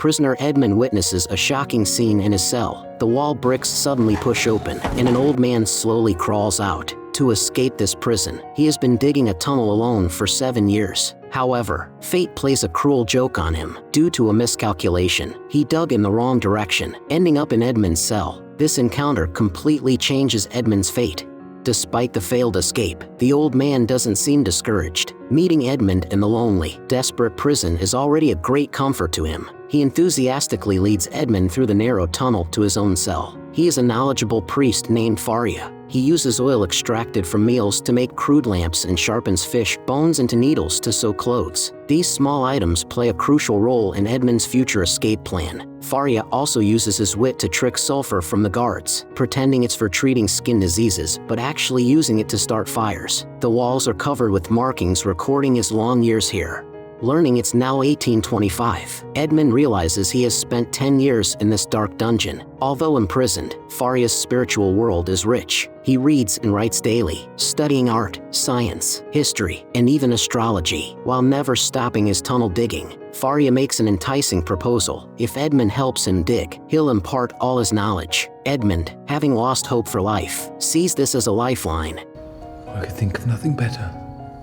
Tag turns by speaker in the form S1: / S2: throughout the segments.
S1: prisoner Edmund witnesses a shocking scene in his cell. The wall bricks suddenly push open, and an old man slowly crawls out. To escape this prison, he has been digging a tunnel alone for 7 years. However, fate plays a cruel joke on him. Due to a miscalculation, he dug in the wrong direction, ending up in Edmund's cell. This encounter completely changes Edmund's fate. Despite the failed escape, the old man doesn't seem discouraged. Meeting Edmund in the lonely, desperate prison is already a great comfort to him. He enthusiastically leads Edmund through the narrow tunnel to his own cell. He is a knowledgeable priest named Faria. He uses oil extracted from meals to make crude lamps and sharpens fish bones into needles to sew clothes. These small items play a crucial role in Edmund's future escape plan. Faria also uses his wit to trick sulfur from the guards, pretending it's for treating skin diseases, but actually using it to start fires. The walls are covered with markings recording his long years here. Learning it's now 1825, Edmund realizes he has spent 10 years in this dark dungeon. Although imprisoned, Faria's spiritual world is rich. He reads and writes daily, studying art, science, history, and even astrology, while never stopping his tunnel digging. Faria makes an enticing proposal. If Edmund helps him dig, he'll impart all his knowledge. Edmund, having lost hope for life, sees this as a lifeline.
S2: I could think of nothing better.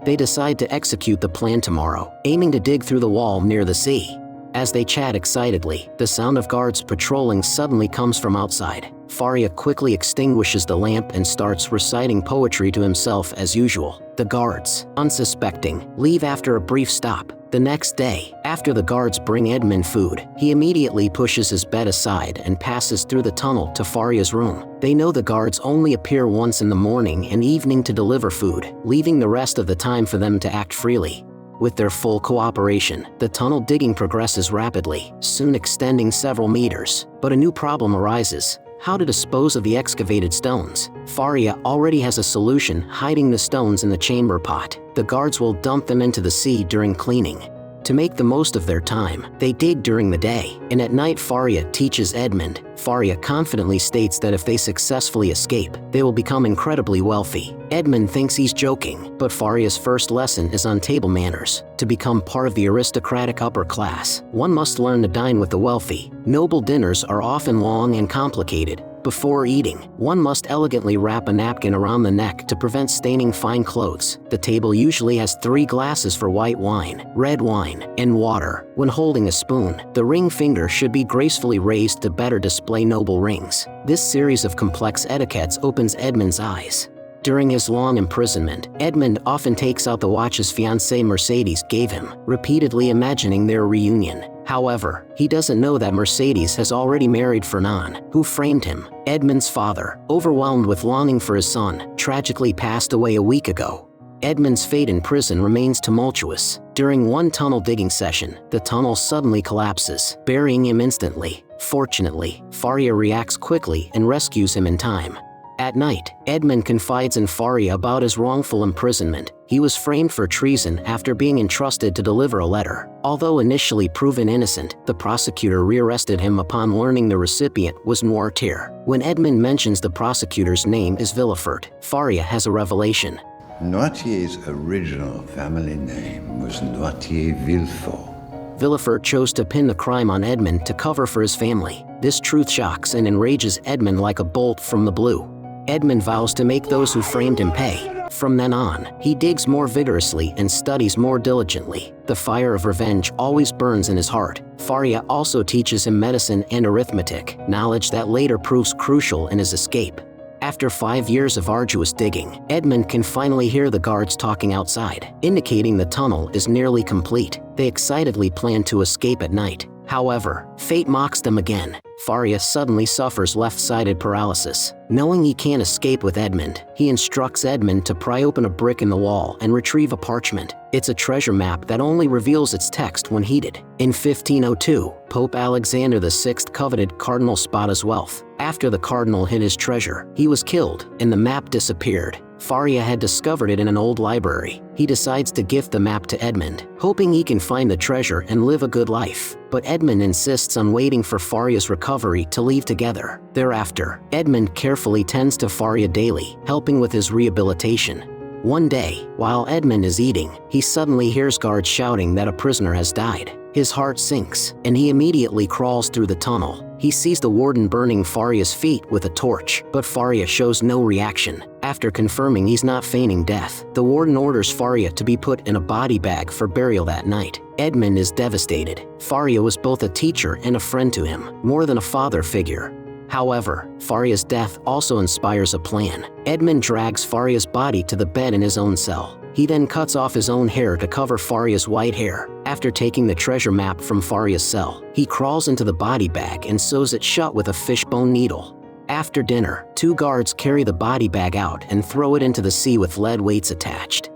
S1: They decide to execute the plan tomorrow, aiming to dig through the wall near the sea. As they chat excitedly, the sound of guards patrolling suddenly comes from outside. Faria quickly extinguishes the lamp and starts reciting poetry to himself as usual. The guards, unsuspecting, leave after a brief stop. The next day, after the guards bring Edmund food, he immediately pushes his bed aside and passes through the tunnel to Faria's room. They know the guards only appear once in the morning and evening to deliver food, leaving the rest of the time for them to act freely. With their full cooperation, the tunnel digging progresses rapidly, soon extending several meters. But a new problem arises: how to dispose of the excavated stones. Faria already has a solution: hiding the stones in the chamber pot. The guards will dump them into the sea during cleaning. To make the most of their time, they dig during the day, and at night Faria teaches Edmund. Faria confidently states that if they successfully escape, they will become incredibly wealthy. Edmund thinks he's joking, but Faria's first lesson is on table manners. To become part of the aristocratic upper class, one must learn to dine with the wealthy. Noble dinners are often long and complicated. Before eating, one must elegantly wrap a napkin around the neck to prevent staining fine clothes. The table usually has 3 glasses for white wine, red wine, and water. When holding a spoon, the ring finger should be gracefully raised to better display noble rings. This series of complex etiquettes opens Edmund's eyes. During his long imprisonment, Edmund often takes out the watch his fiancée Mercedes gave him, repeatedly imagining their reunion. However, he doesn't know that Mercedes has already married Fernand, who framed him. Edmund's father, overwhelmed with longing for his son, tragically passed away a week ago. Edmund's fate in prison remains tumultuous. During one tunnel digging session, the tunnel suddenly collapses, burying him instantly. Fortunately, Faria reacts quickly and rescues him in time. At night, Edmund confides in Faria about his wrongful imprisonment. He was framed for treason after being entrusted to deliver a letter. Although initially proven innocent, the prosecutor rearrested him upon learning the recipient was Noirtier. When Edmund mentions the prosecutor's name is Villefort, Faria has a revelation.
S3: Noirtier's original family name was Noirtier-Villefort.
S1: Villefort chose to pin the crime on Edmund to cover for his family. This truth shocks and enrages Edmund like a bolt from the blue. Edmund vows to make those who framed him pay. From then on, he digs more vigorously and studies more diligently. The fire of revenge always burns in his heart. Faria also teaches him medicine and arithmetic, knowledge that later proves crucial in his escape. After 5 years of arduous digging, Edmund can finally hear the guards talking outside, indicating the tunnel is nearly complete. They excitedly plan to escape at night. However, fate mocks them again. Faria suddenly suffers left-sided paralysis. Knowing he can't escape with Edmund, he instructs Edmund to pry open a brick in the wall and retrieve a parchment. It's a treasure map that only reveals its text when heated. In 1502, Pope Alexander VI coveted Cardinal Spada's wealth. After the cardinal hid his treasure, he was killed, and the map disappeared. Faria had discovered it in an old library. He decides to gift the map to Edmund, hoping he can find the treasure and live a good life. But Edmund insists on waiting for Faria's recovery to leave together. Thereafter, Edmund carefully tends to Faria daily, helping with his rehabilitation. One day, while Edmund is eating, he suddenly hears guards shouting that a prisoner has died. His heart sinks, and he immediately crawls through the tunnel. He sees the warden burning Faria's feet with a torch, but Faria shows no reaction. After confirming he's not feigning death, the warden orders Faria to be put in a body bag for burial that night. Edmund is devastated. Faria was both a teacher and a friend to him, more than a father figure. However, Faria's death also inspires a plan. Edmund drags Faria's body to the bed in his own cell. He then cuts off his own hair to cover Faria's white hair. After taking the treasure map from Faria's cell, he crawls into the body bag and sews it shut with a fishbone needle. After dinner, 2 guards carry the body bag out and throw it into the sea with lead weights attached.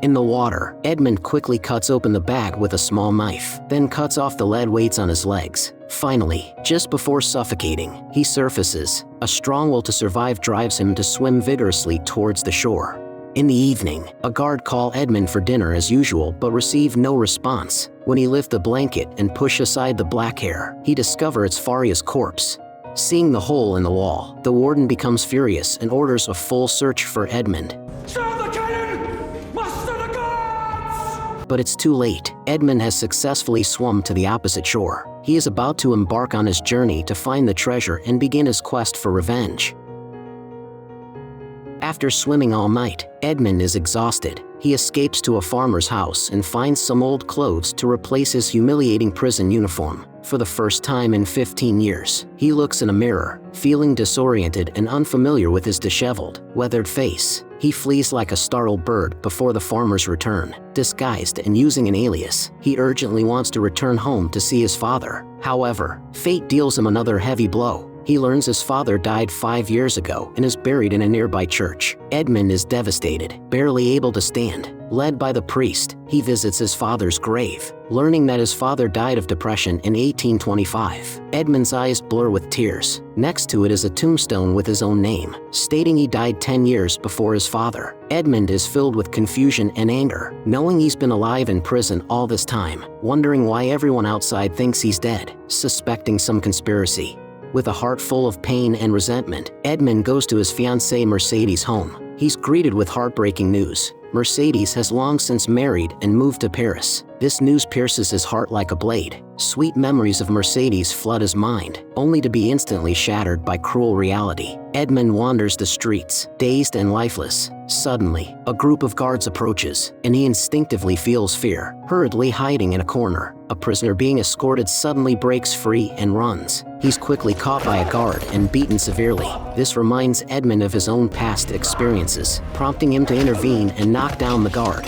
S1: In the water, Edmund quickly cuts open the bag with a small knife, then cuts off the lead weights on his legs. Finally, just before suffocating, he surfaces. A strong will to survive drives him to swim vigorously towards the shore. In the evening, a guard calls Edmund for dinner as usual but receives no response. When he lifts the blanket and pushes aside the black hair, he discovers it's Faria's corpse. Seeing the hole in the wall, the warden becomes furious and orders a full search for Edmund. But it's too late. Edmund has successfully swum to the opposite shore. He is about to embark on his journey to find the treasure and begin his quest for revenge. After swimming all night, Edmund is exhausted. He escapes to a farmer's house and finds some old clothes to replace his humiliating prison uniform. For the first time in 15 years, he looks in a mirror, feeling disoriented and unfamiliar with his disheveled, weathered face. He flees like a startled bird before the farmer's return. Disguised and using an alias, he urgently wants to return home to see his father. However, fate deals him another heavy blow. He learns his father died 5 years ago and is buried in a nearby church. Edmund is devastated, barely able to stand. Led by the priest, he visits his father's grave, learning that his father died of depression in 1825. Edmund's eyes blur with tears. Next to it is a tombstone with his own name, stating he died 10 years before his father. Edmund is filled with confusion and anger, knowing he's been alive in prison all this time, wondering why everyone outside thinks he's dead, suspecting some conspiracy. With a heart full of pain and resentment, Edmund goes to his fiancée Mercedes' home. He's greeted with heartbreaking news. Mercedes has long since married and moved to Paris. This news pierces his heart like a blade. Sweet memories of Mercedes flood his mind, only to be instantly shattered by cruel reality. Edmund wanders the streets, dazed and lifeless. Suddenly, a group of guards approaches, and he instinctively feels fear. Hurriedly hiding in a corner, a prisoner being escorted suddenly breaks free and runs. He's quickly caught by a guard and beaten severely. This reminds Edmund of his own past experiences, prompting him to intervene and knock down the guard.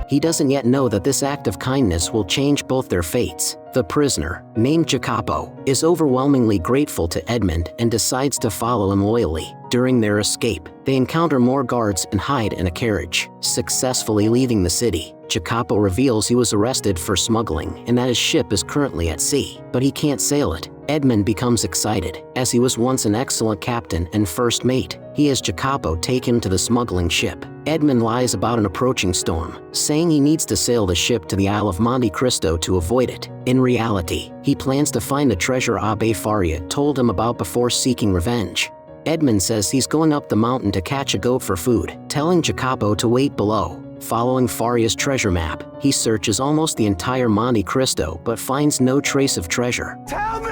S1: He doesn't yet know that this act of kindness will change both their fates. The prisoner, named Jacopo, is overwhelmingly grateful to Edmund and decides to follow him loyally. During their escape, they encounter more guards and hide in a carriage. Successfully leaving the city, Jacopo reveals he was arrested for smuggling and that his ship is currently at sea, but he can't sail it. Edmund becomes excited, as he was once an excellent captain and first mate. He has Jacopo take him to the smuggling ship. Edmund lies about an approaching storm, saying he needs to sail the ship to the Isle of Monte Cristo to avoid it. In reality, he plans to find the treasure Abbe Faria told him about before seeking revenge. Edmund says he's going up the mountain to catch a goat for food, telling Jacopo to wait below. Following Faria's treasure map, he searches almost the entire Monte Cristo but finds no trace of treasure. Tell me!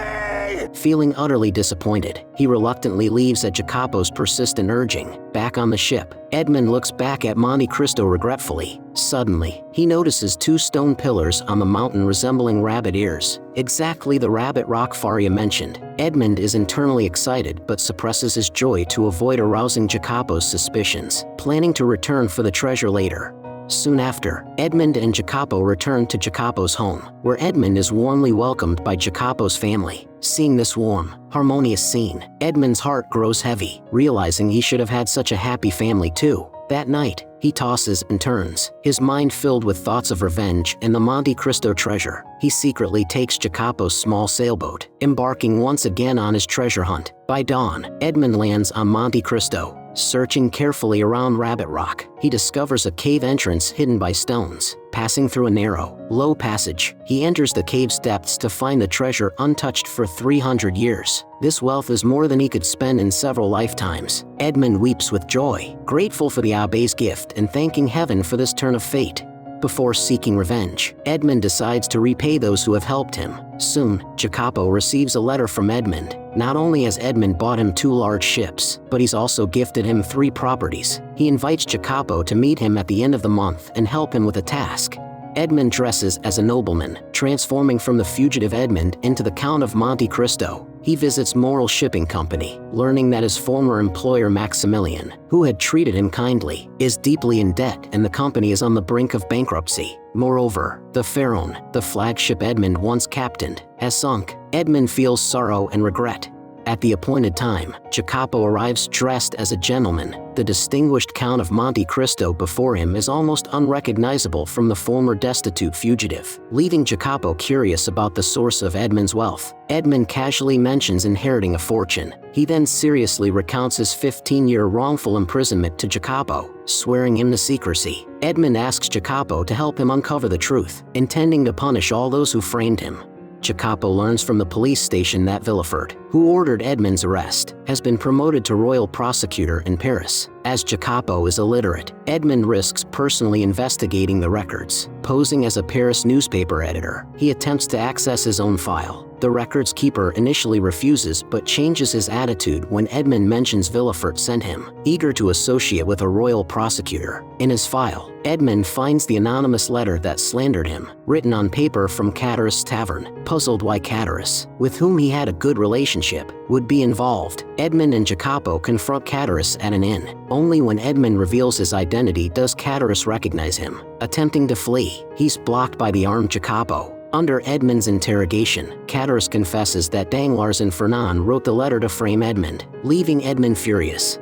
S1: Feeling utterly disappointed, he reluctantly leaves at Jacopo's persistent urging. Back on the ship, Edmund looks back at Monte Cristo regretfully. Suddenly, he notices 2 stone pillars on the mountain resembling rabbit ears, exactly the rabbit rock Faria mentioned. Edmund is internally excited but suppresses his joy to avoid arousing Jacopo's suspicions, planning to return for the treasure later. Soon after, Edmund and Jacopo return to Jacopo's home, where Edmund is warmly welcomed by Jacopo's family. Seeing this warm, harmonious scene, Edmund's heart grows heavy, realizing he should have had such a happy family too. That night, he tosses and turns, his mind filled with thoughts of revenge and the Monte Cristo treasure. He secretly takes Jacopo's small sailboat, embarking once again on his treasure hunt. By dawn, Edmund lands on Monte Cristo. Searching carefully around Rabbit Rock, he discovers a cave entrance hidden by stones. Passing through a narrow, low passage, he enters the cave's depths to find the treasure untouched for 300 years. This wealth is more than he could spend in several lifetimes. Edmund weeps with joy, grateful for the Abbe's gift and thanking heaven for this turn of fate. Before seeking revenge, Edmund decides to repay those who have helped him. Soon, Jacopo receives a letter from Edmund. Not only has Edmund bought him 2 large ships, but he's also gifted him 3 properties. He invites Jacopo to meet him at the end of the month and help him with a task. Edmund dresses as a nobleman, transforming from the fugitive Edmund into the Count of Monte Cristo. He visits Morel Shipping Company, learning that his former employer Maximilian, who had treated him kindly, is deeply in debt and the company is on the brink of bankruptcy. Moreover, the Pharaon, the flagship Edmund once captained, has sunk. Edmund feels sorrow and regret. At the appointed time, Jacopo arrives dressed as a gentleman. The distinguished Count of Monte Cristo before him is almost unrecognizable from the former destitute fugitive, leaving Jacopo curious about the source of Edmund's wealth. Edmund casually mentions inheriting a fortune. He then seriously recounts his 15-year wrongful imprisonment to Jacopo, swearing him to secrecy. Edmund asks Jacopo to help him uncover the truth, intending to punish all those who framed him. Jacopo learns from the police station that Villefort, who ordered Edmund's arrest, has been promoted to royal prosecutor in Paris. As Jacopo is illiterate, Edmund risks personally investigating the records. Posing as a Paris newspaper editor, he attempts to access his own file. The records keeper initially refuses but changes his attitude when Edmund mentions Villefort sent him, eager to associate with a royal prosecutor. In his file, Edmund finds the anonymous letter that slandered him, written on paper from Catullus' tavern. Puzzled why Catullus, with whom he had a good relationship, would be involved, Edmund and Jacopo confront Catullus at an inn. Only when Edmund reveals his identity does Catullus recognize him. Attempting to flee, he's blocked by the armed Jacopo. Under Edmund's interrogation, Catullus confesses that Danglars and Fernand wrote the letter to frame Edmund, leaving Edmund furious.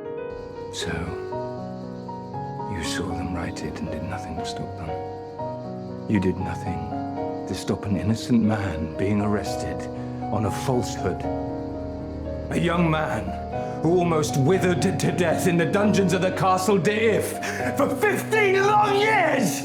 S2: So, you saw them write it and did nothing to stop them. You did nothing to stop an innocent man being arrested on a falsehood. A young man who almost withered to death in the dungeons of the Castle d'If for 15 long years!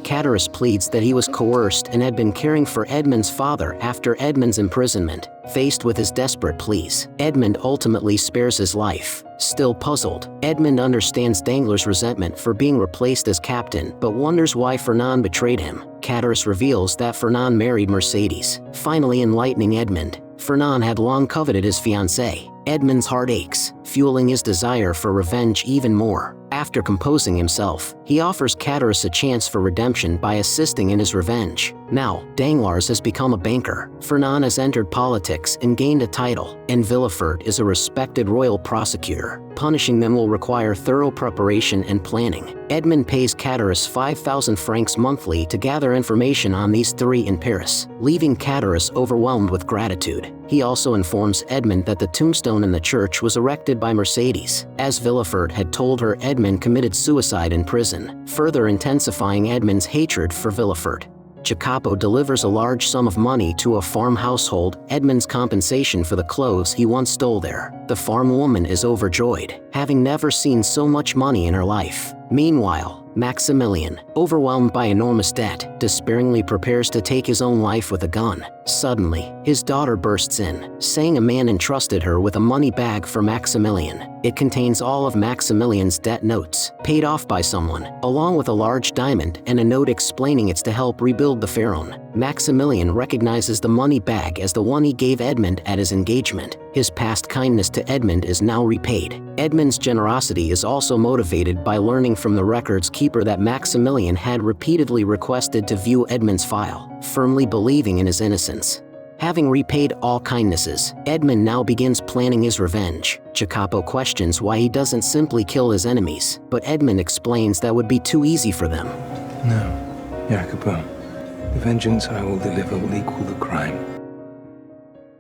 S1: Catullus pleads that he was coerced and had been caring for Edmund's father after Edmund's imprisonment. Faced with his desperate pleas, Edmund ultimately spares his life. Still puzzled, Edmund understands Danglars' resentment for being replaced as captain but wonders why Fernand betrayed him. Catullus reveals that Fernand married Mercedes, finally enlightening Edmund. Fernand had long coveted his fiancée. Edmund's heart aches, fueling his desire for revenge even more. After composing himself, he offers Catullus a chance for redemption by assisting in his revenge. Now, Danglars has become a banker, Fernand has entered politics and gained a title, and Villefort is a respected royal prosecutor. Punishing them will require thorough preparation and planning. Edmund pays Catullus 5,000 francs monthly to gather information on these 3 in Paris, leaving Catullus overwhelmed with gratitude. He also informs Edmund that the tombstone in the church was erected by Mercedes, as Villefort had told her Edmund committed suicide in prison, further intensifying Edmund's hatred for Villefort. Jacopo delivers a large sum of money to a farm household, Edmund's compensation for the clothes he once stole there. The farm woman is overjoyed, having never seen so much money in her life. Meanwhile, Maximilian, overwhelmed by enormous debt, despairingly prepares to take his own life with a gun. Suddenly, his daughter bursts in, saying a man entrusted her with a money bag for Maximilian. It contains all of Maximilian's debt notes, paid off by someone, along with a large diamond and a note explaining it's to help rebuild the Pharaon. Maximilian recognizes the money bag as the one he gave Edmund at his engagement. His past kindness to Edmund is now repaid. Edmund's generosity is also motivated by learning from the records keeper that Maximilian had repeatedly requested to view Edmund's file, firmly believing in his innocence. Having repaid all kindnesses, Edmund now begins planning his revenge. Jacopo questions why he doesn't simply kill his enemies, but Edmund explains that would be too easy for them.
S2: No, Jacopo. The vengeance I will deliver will equal the crime.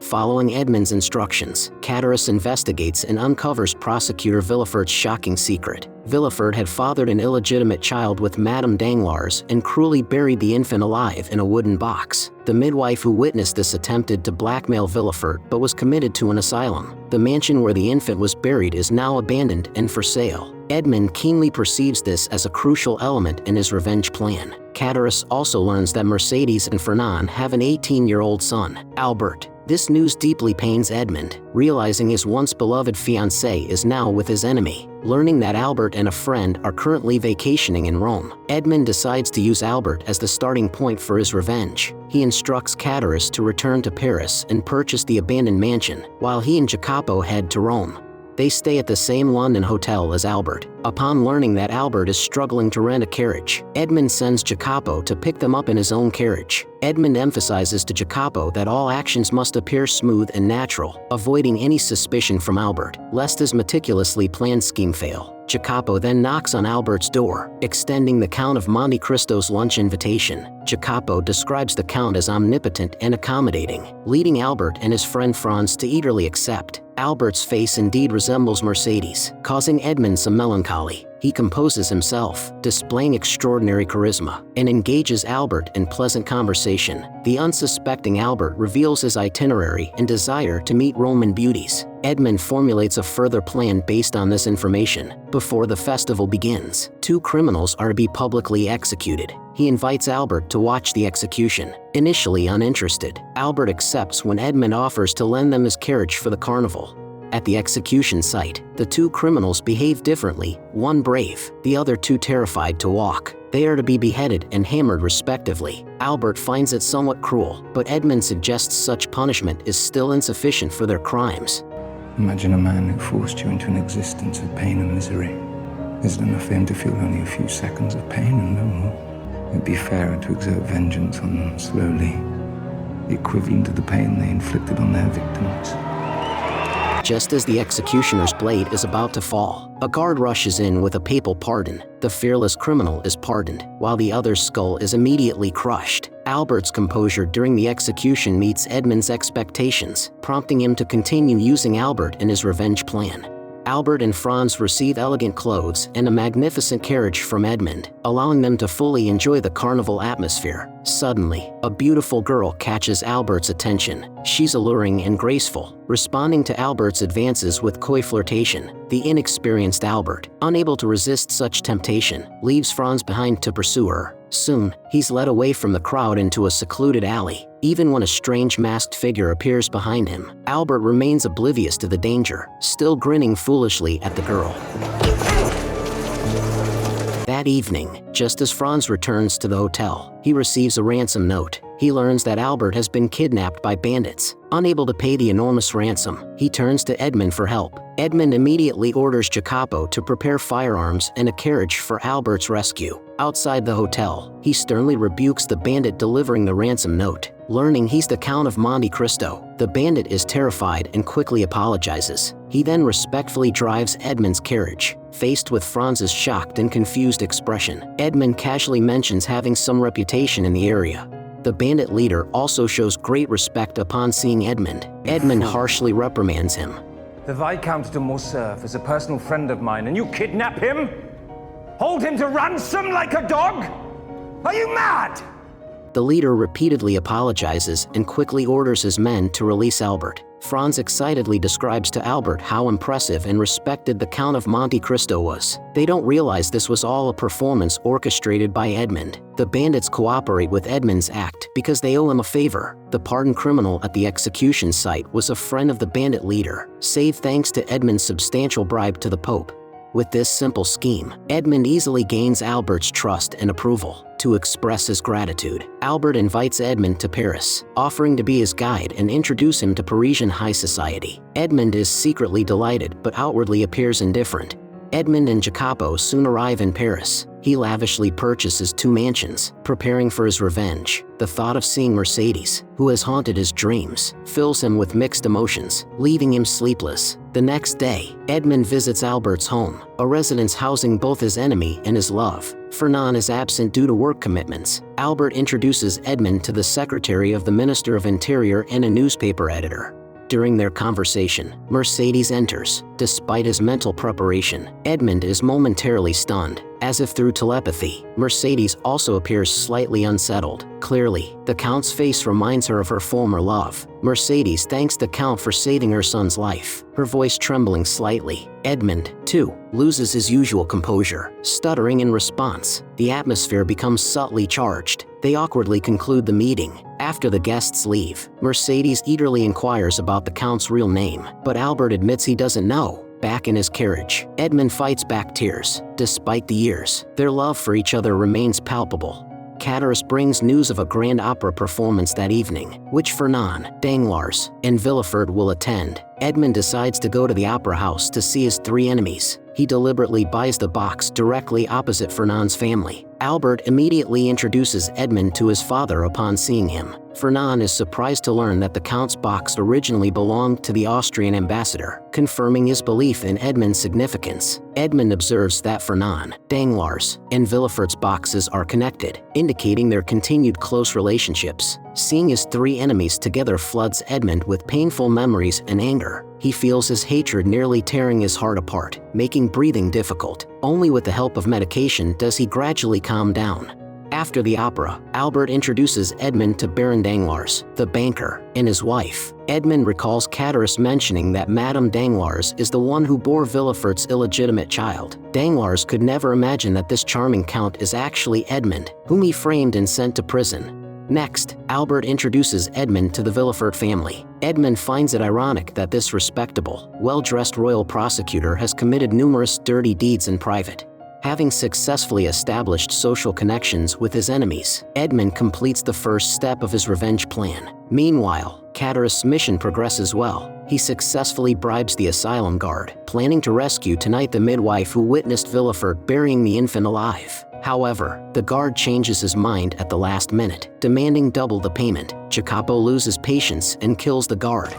S1: Following Edmund's instructions, Catullus investigates and uncovers prosecutor Villefort's shocking secret. Villefort had fathered an illegitimate child with Madame Danglars and cruelly buried the infant alive in a wooden box. The midwife who witnessed this attempted to blackmail Villefort but was committed to an asylum. The mansion where the infant was buried is now abandoned and for sale. Edmund keenly perceives this as a crucial element in his revenge plan. Catullus also learns that Mercedes and Fernand have an 18-year-old son, Albert. This news deeply pains Edmund, realizing his once beloved fiancée is now with his enemy. Learning that Albert and a friend are currently vacationing in Rome, Edmund decides to use Albert as the starting point for his revenge. He instructs Catullus to return to Paris and purchase the abandoned mansion, while he and Jacopo head to Rome. They stay at the same London hotel as Albert. Upon learning that Albert is struggling to rent a carriage, Edmund sends Jacopo to pick them up in his own carriage. Edmund emphasizes to Jacopo that all actions must appear smooth and natural, avoiding any suspicion from Albert, lest his meticulously planned scheme fail. Jacopo then knocks on Albert's door, extending the Count of Monte Cristo's lunch invitation. Jacopo describes the Count as omnipotent and accommodating, leading Albert and his friend Franz to eagerly accept. Albert's face indeed resembles Mercedes, causing Edmund some melancholy. He composes himself, displaying extraordinary charisma, and engages Albert in pleasant conversation. The unsuspecting Albert reveals his itinerary and desire to meet Roman beauties. Edmund formulates a further plan based on this information. Before the festival begins, 2 criminals are to be publicly executed. He invites Albert to watch the execution. Initially uninterested, Albert accepts when Edmund offers to lend them his carriage for the carnival. At the execution site, the 2 criminals behave differently, one brave, the other too terrified to walk. They are to be beheaded and hammered respectively. Albert finds it somewhat cruel, but Edmund suggests such punishment is still insufficient for their crimes.
S2: Imagine a man who forced you into an existence of pain and misery. Is it enough for him to feel only a few seconds of pain and no more? It'd be fairer to exert vengeance on them slowly, the equivalent of the pain they inflicted on their victims.
S1: Just as the executioner's blade is about to fall, a guard rushes in with a papal pardon. The fearless criminal is pardoned, while the other's skull is immediately crushed. Albert's composure during the execution meets Edmund's expectations, prompting him to continue using Albert in his revenge plan. Albert and Franz receive elegant clothes and a magnificent carriage from Edmund, allowing them to fully enjoy the carnival atmosphere. Suddenly, a beautiful girl catches Albert's attention. She's alluring and graceful, responding to Albert's advances with coy flirtation. The inexperienced Albert, unable to resist such temptation, leaves Franz behind to pursue her. Soon, he's led away from the crowd into a secluded alley. Even when a strange masked figure appears behind him, Albert remains oblivious to the danger, still grinning foolishly at the girl. That evening, just as Franz returns to the hotel, he receives a ransom note. He learns that Albert has been kidnapped by bandits. Unable to pay the enormous ransom, he turns to Edmund for help. Edmund immediately orders Jacopo to prepare firearms and a carriage for Albert's rescue. Outside the hotel, he sternly rebukes the bandit delivering the ransom note. Learning he's the Count of Monte Cristo, the bandit is terrified and quickly apologizes. He then respectfully drives Edmund's carriage. Faced with Franz's shocked and confused expression, Edmund casually mentions having some reputation in the area. The bandit leader also shows great respect upon seeing Edmund. Edmund harshly reprimands him.
S4: The Viscount de Morcerf is a personal friend of mine, and you kidnap him? Hold him to ransom like a dog? Are you mad?
S1: The leader repeatedly apologizes and quickly orders his men to release Albert. Franz excitedly describes to Albert how impressive and respected the Count of Monte Cristo was. They don't realize this was all a performance orchestrated by Edmund. The bandits cooperate with Edmund's act because they owe him a favor. The pardoned criminal at the execution site was a friend of the bandit leader, save thanks to Edmund's substantial bribe to the Pope. With this simple scheme, Edmund easily gains Albert's trust and approval. To express his gratitude, Albert invites Edmund to Paris, offering to be his guide and introduce him to Parisian high society. Edmund is secretly delighted but outwardly appears indifferent. Edmund and Jacopo soon arrive in Paris. He lavishly purchases 2 mansions, preparing for his revenge. The thought of seeing Mercedes, who has haunted his dreams, fills him with mixed emotions, leaving him sleepless. The next day, Edmund visits Albert's home, a residence housing both his enemy and his love. Fernand is absent due to work commitments. Albert introduces Edmund to the secretary of the Minister of Interior and a newspaper editor. During their conversation, Mercedes enters. Despite his mental preparation, Edmund is momentarily stunned. As if through telepathy, Mercedes also appears slightly unsettled. Clearly, the Count's face reminds her of her former love. Mercedes thanks the Count for saving her son's life, her voice trembling slightly. Edmund, too, loses his usual composure, stuttering in response. The atmosphere becomes subtly charged. They awkwardly conclude the meeting. After the guests leave, Mercedes eagerly inquires about the Count's real name, but Albert admits he doesn't know. Back in his carriage, Edmund fights back tears. Despite the years, their love for each other remains palpable. Catullus brings news of a grand opera performance that evening, which Fernand, Danglars, and Villefort will attend. Edmund decides to go to the opera house to see his three enemies. He deliberately buys the box directly opposite Fernand's family. Albert immediately introduces Edmund to his father upon seeing him. Fernand is surprised to learn that the Count's box originally belonged to the Austrian ambassador, confirming his belief in Edmund's significance. Edmund observes that Fernand, Danglars, and Villefort's boxes are connected, indicating their continued close relationships. Seeing his three enemies together floods Edmund with painful memories and anger. He feels his hatred nearly tearing his heart apart, making breathing difficult. Only with the help of medication does he gradually calm down. After the opera, Albert introduces Edmund to Baron Danglars, the banker, and his wife. Edmund recalls Catullus mentioning that Madame Danglars is the one who bore Villefort's illegitimate child. Danglars could never imagine that this charming count is actually Edmund, whom he framed and sent to prison. Next, Albert introduces Edmund to the Villefort family. Edmund finds it ironic that this respectable, well-dressed royal prosecutor has committed numerous dirty deeds in private. Having successfully established social connections with his enemies, Edmund completes the first step of his revenge plan. Meanwhile, Catullus' mission progresses well. He successfully bribes the asylum guard, planning to rescue tonight the midwife who witnessed Villefort burying the infant alive. However, the guard changes his mind at the last minute, demanding double the payment. Jacopo loses patience and kills the guard.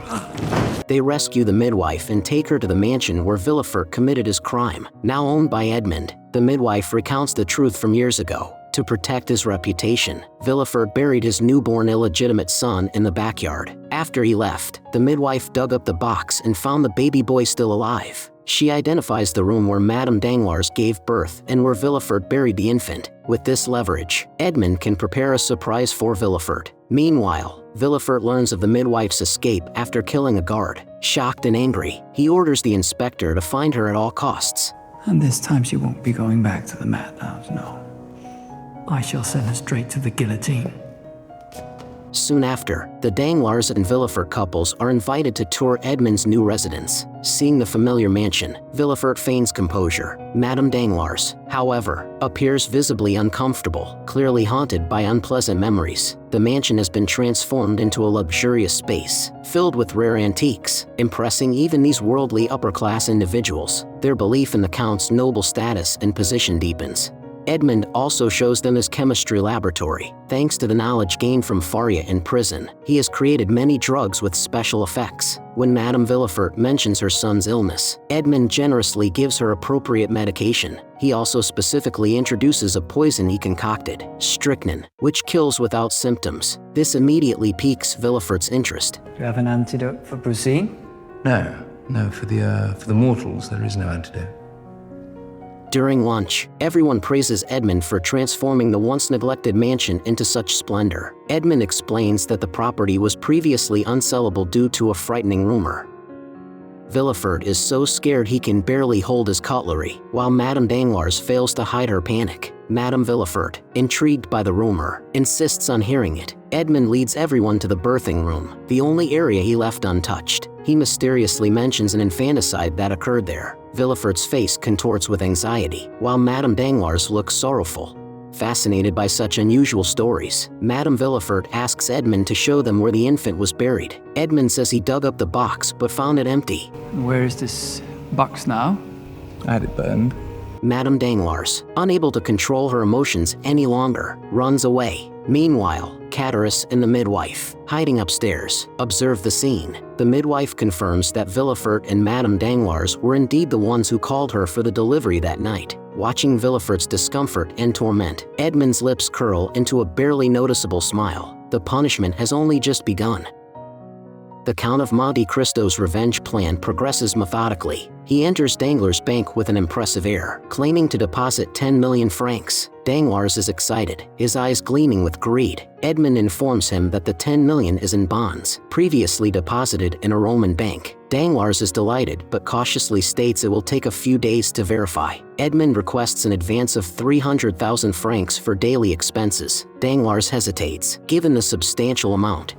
S1: They rescue the midwife and take her to the mansion where Villefort committed his crime. Now owned by Edmund, the midwife recounts the truth from years ago. To protect his reputation, Villefort buried his newborn illegitimate son in the backyard. After he left, the midwife dug up the box and found the baby boy still alive. She identifies the room where Madame Danglars gave birth and where Villefort buried the infant. With this leverage, Edmund can prepare a surprise for Villefort. Meanwhile, Villefort learns of the midwife's escape after killing a guard. Shocked and angry, he orders the inspector to find her at all costs.
S5: And this time she won't be going back to the madhouse, no. I shall send her straight to the guillotine.
S1: Soon after, the Danglars and Villefort couples are invited to tour Edmund's new residence. Seeing the familiar mansion, Villefort feigns composure. Madame Danglars, however, appears visibly uncomfortable, clearly haunted by unpleasant memories. The mansion has been transformed into a luxurious space, filled with rare antiques, impressing even these worldly upper-class individuals. Their belief in the Count's noble status and position deepens. Edmund also shows them his chemistry laboratory. Thanks to the knowledge gained from Faria in prison, he has created many drugs with special effects. When Madame Villefort mentions her son's illness, Edmund generously gives her appropriate medication. He also specifically introduces a poison he concocted, strychnine, which kills without symptoms. This immediately piques Villefort's interest.
S5: Do you have an antidote for Brucine?
S2: No, for the mortals there is no antidote.
S1: During lunch, everyone praises Edmund for transforming the once-neglected mansion into such splendor. Edmund explains that the property was previously unsellable due to a frightening rumor. Villefort is so scared he can barely hold his cutlery, while Madame Danglars fails to hide her panic. Madame Villefort, intrigued by the rumor, insists on hearing it. Edmund leads everyone to the birthing room, the only area he left untouched. He mysteriously mentions an infanticide that occurred there. Villefort's face contorts with anxiety, while Madame Danglars looks sorrowful. Fascinated by such unusual stories, Madame Villefort asks Edmund to show them where the infant was buried. Edmund says he dug up the box but found it empty.
S5: Where is this box now?
S2: I had it burned.
S1: Madame Danglars, unable to control her emotions any longer, runs away. Meanwhile, Catullus and the midwife, hiding upstairs, observe the scene. The midwife confirms that Villefort and Madame Danglars were indeed the ones who called her for the delivery that night. Watching Villefort's discomfort and torment, Edmund's lips curl into a barely noticeable smile. The punishment has only just begun. The Count of Monte Cristo's revenge plan progresses methodically. He enters Danglars' bank with an impressive air, claiming to deposit 10 million francs. Danglars is excited, his eyes gleaming with greed. Edmond informs him that the 10 million is in bonds, previously deposited in a Roman bank. Danglars is delighted but cautiously states it will take a few days to verify. Edmond requests an advance of 300,000 francs for daily expenses. Danglars hesitates, given the substantial amount.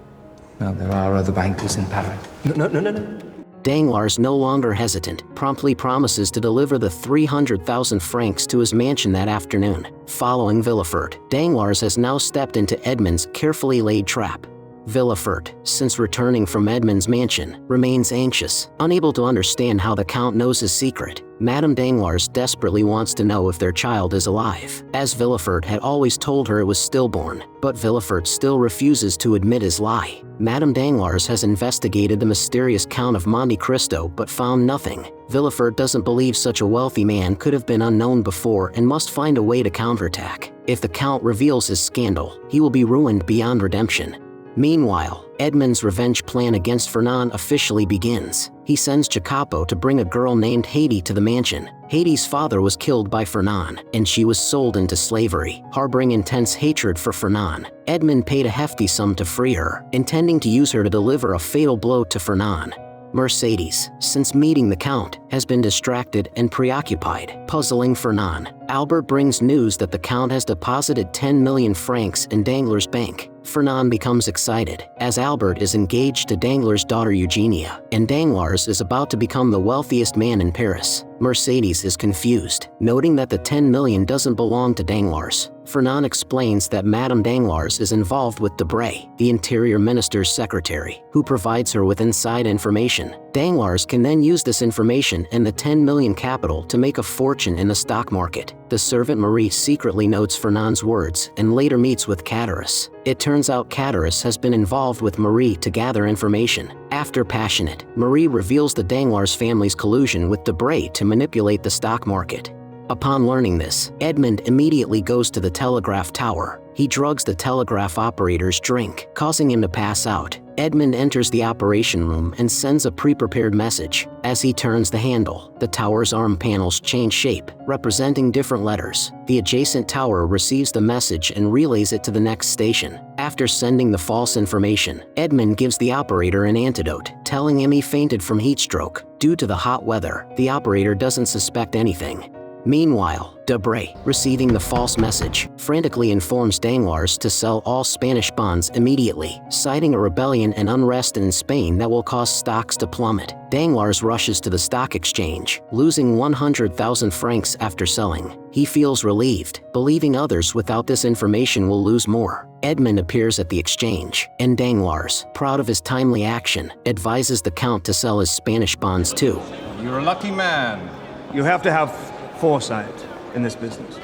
S4: Well, there are other bankers in Paris. No.
S1: Danglars, no longer hesitant, promptly promises to deliver the 300,000 francs to his mansion that afternoon. Following Villefort, Danglars has now stepped into Edmond's carefully laid trap. Villefort, since returning from Edmond's mansion, remains anxious, unable to understand how the Count knows his secret. Madame Danglars desperately wants to know if their child is alive, as Villefort had always told her it was stillborn, but Villefort still refuses to admit his lie. Madame Danglars has investigated the mysterious Count of Monte Cristo but found nothing. Villefort doesn't believe such a wealthy man could have been unknown before and must find a way to counterattack. If the Count reveals his scandal, he will be ruined beyond redemption. Meanwhile, Edmond's revenge plan against Fernand officially begins. He sends Jacopo to bring a girl named Haiti to the mansion. Haiti's father was killed by Fernand, and she was sold into slavery. Harboring intense hatred for Fernand, Edmond paid a hefty sum to free her, intending to use her to deliver a fatal blow to Fernand. Mercedes, since meeting the Count, has been distracted and preoccupied, puzzling Fernand. Albert brings news that the Count has deposited 10 million francs in Danglars' bank. Fernand becomes excited, as Albert is engaged to Danglars' daughter Eugenia, and Danglars is about to become the wealthiest man in Paris. Mercedes is confused, noting that the 10 million doesn't belong to Danglars. Fernand explains that Madame Danglars is involved with Debray, the Interior Minister's secretary, who provides her with inside information. Danglars can then use this information and the 10 million capital to make a fortune in the stock market. The servant Marie secretly notes Fernand's words and later meets with Cadaris. It turns out Cadaris has been involved with Marie to gather information. After passionate, Marie reveals the Danglars family's collusion with Debray to manipulate the stock market. Upon learning this, Edmond immediately goes to the telegraph tower. He drugs the telegraph operator's drink, causing him to pass out. Edmond enters the operation room and sends a pre-prepared message. As he turns the handle, the tower's arm panels change shape, representing different letters. The adjacent tower receives the message and relays it to the next station. After sending the false information, Edmond gives the operator an antidote, telling him he fainted from heat stroke. Due to the hot weather, the operator doesn't suspect anything. Meanwhile, Debray, receiving the false message, frantically informs Danglars to sell all Spanish bonds immediately, citing a rebellion and unrest in Spain that will cause stocks to plummet. Danglars rushes to the stock exchange, losing 100,000 francs after selling. He feels relieved, believing others without this information will lose more. Edmond appears at the exchange, and Danglars, proud of his timely action, advises the Count to sell his Spanish bonds too.
S6: You're a lucky man.
S4: You have to have foresight in this business.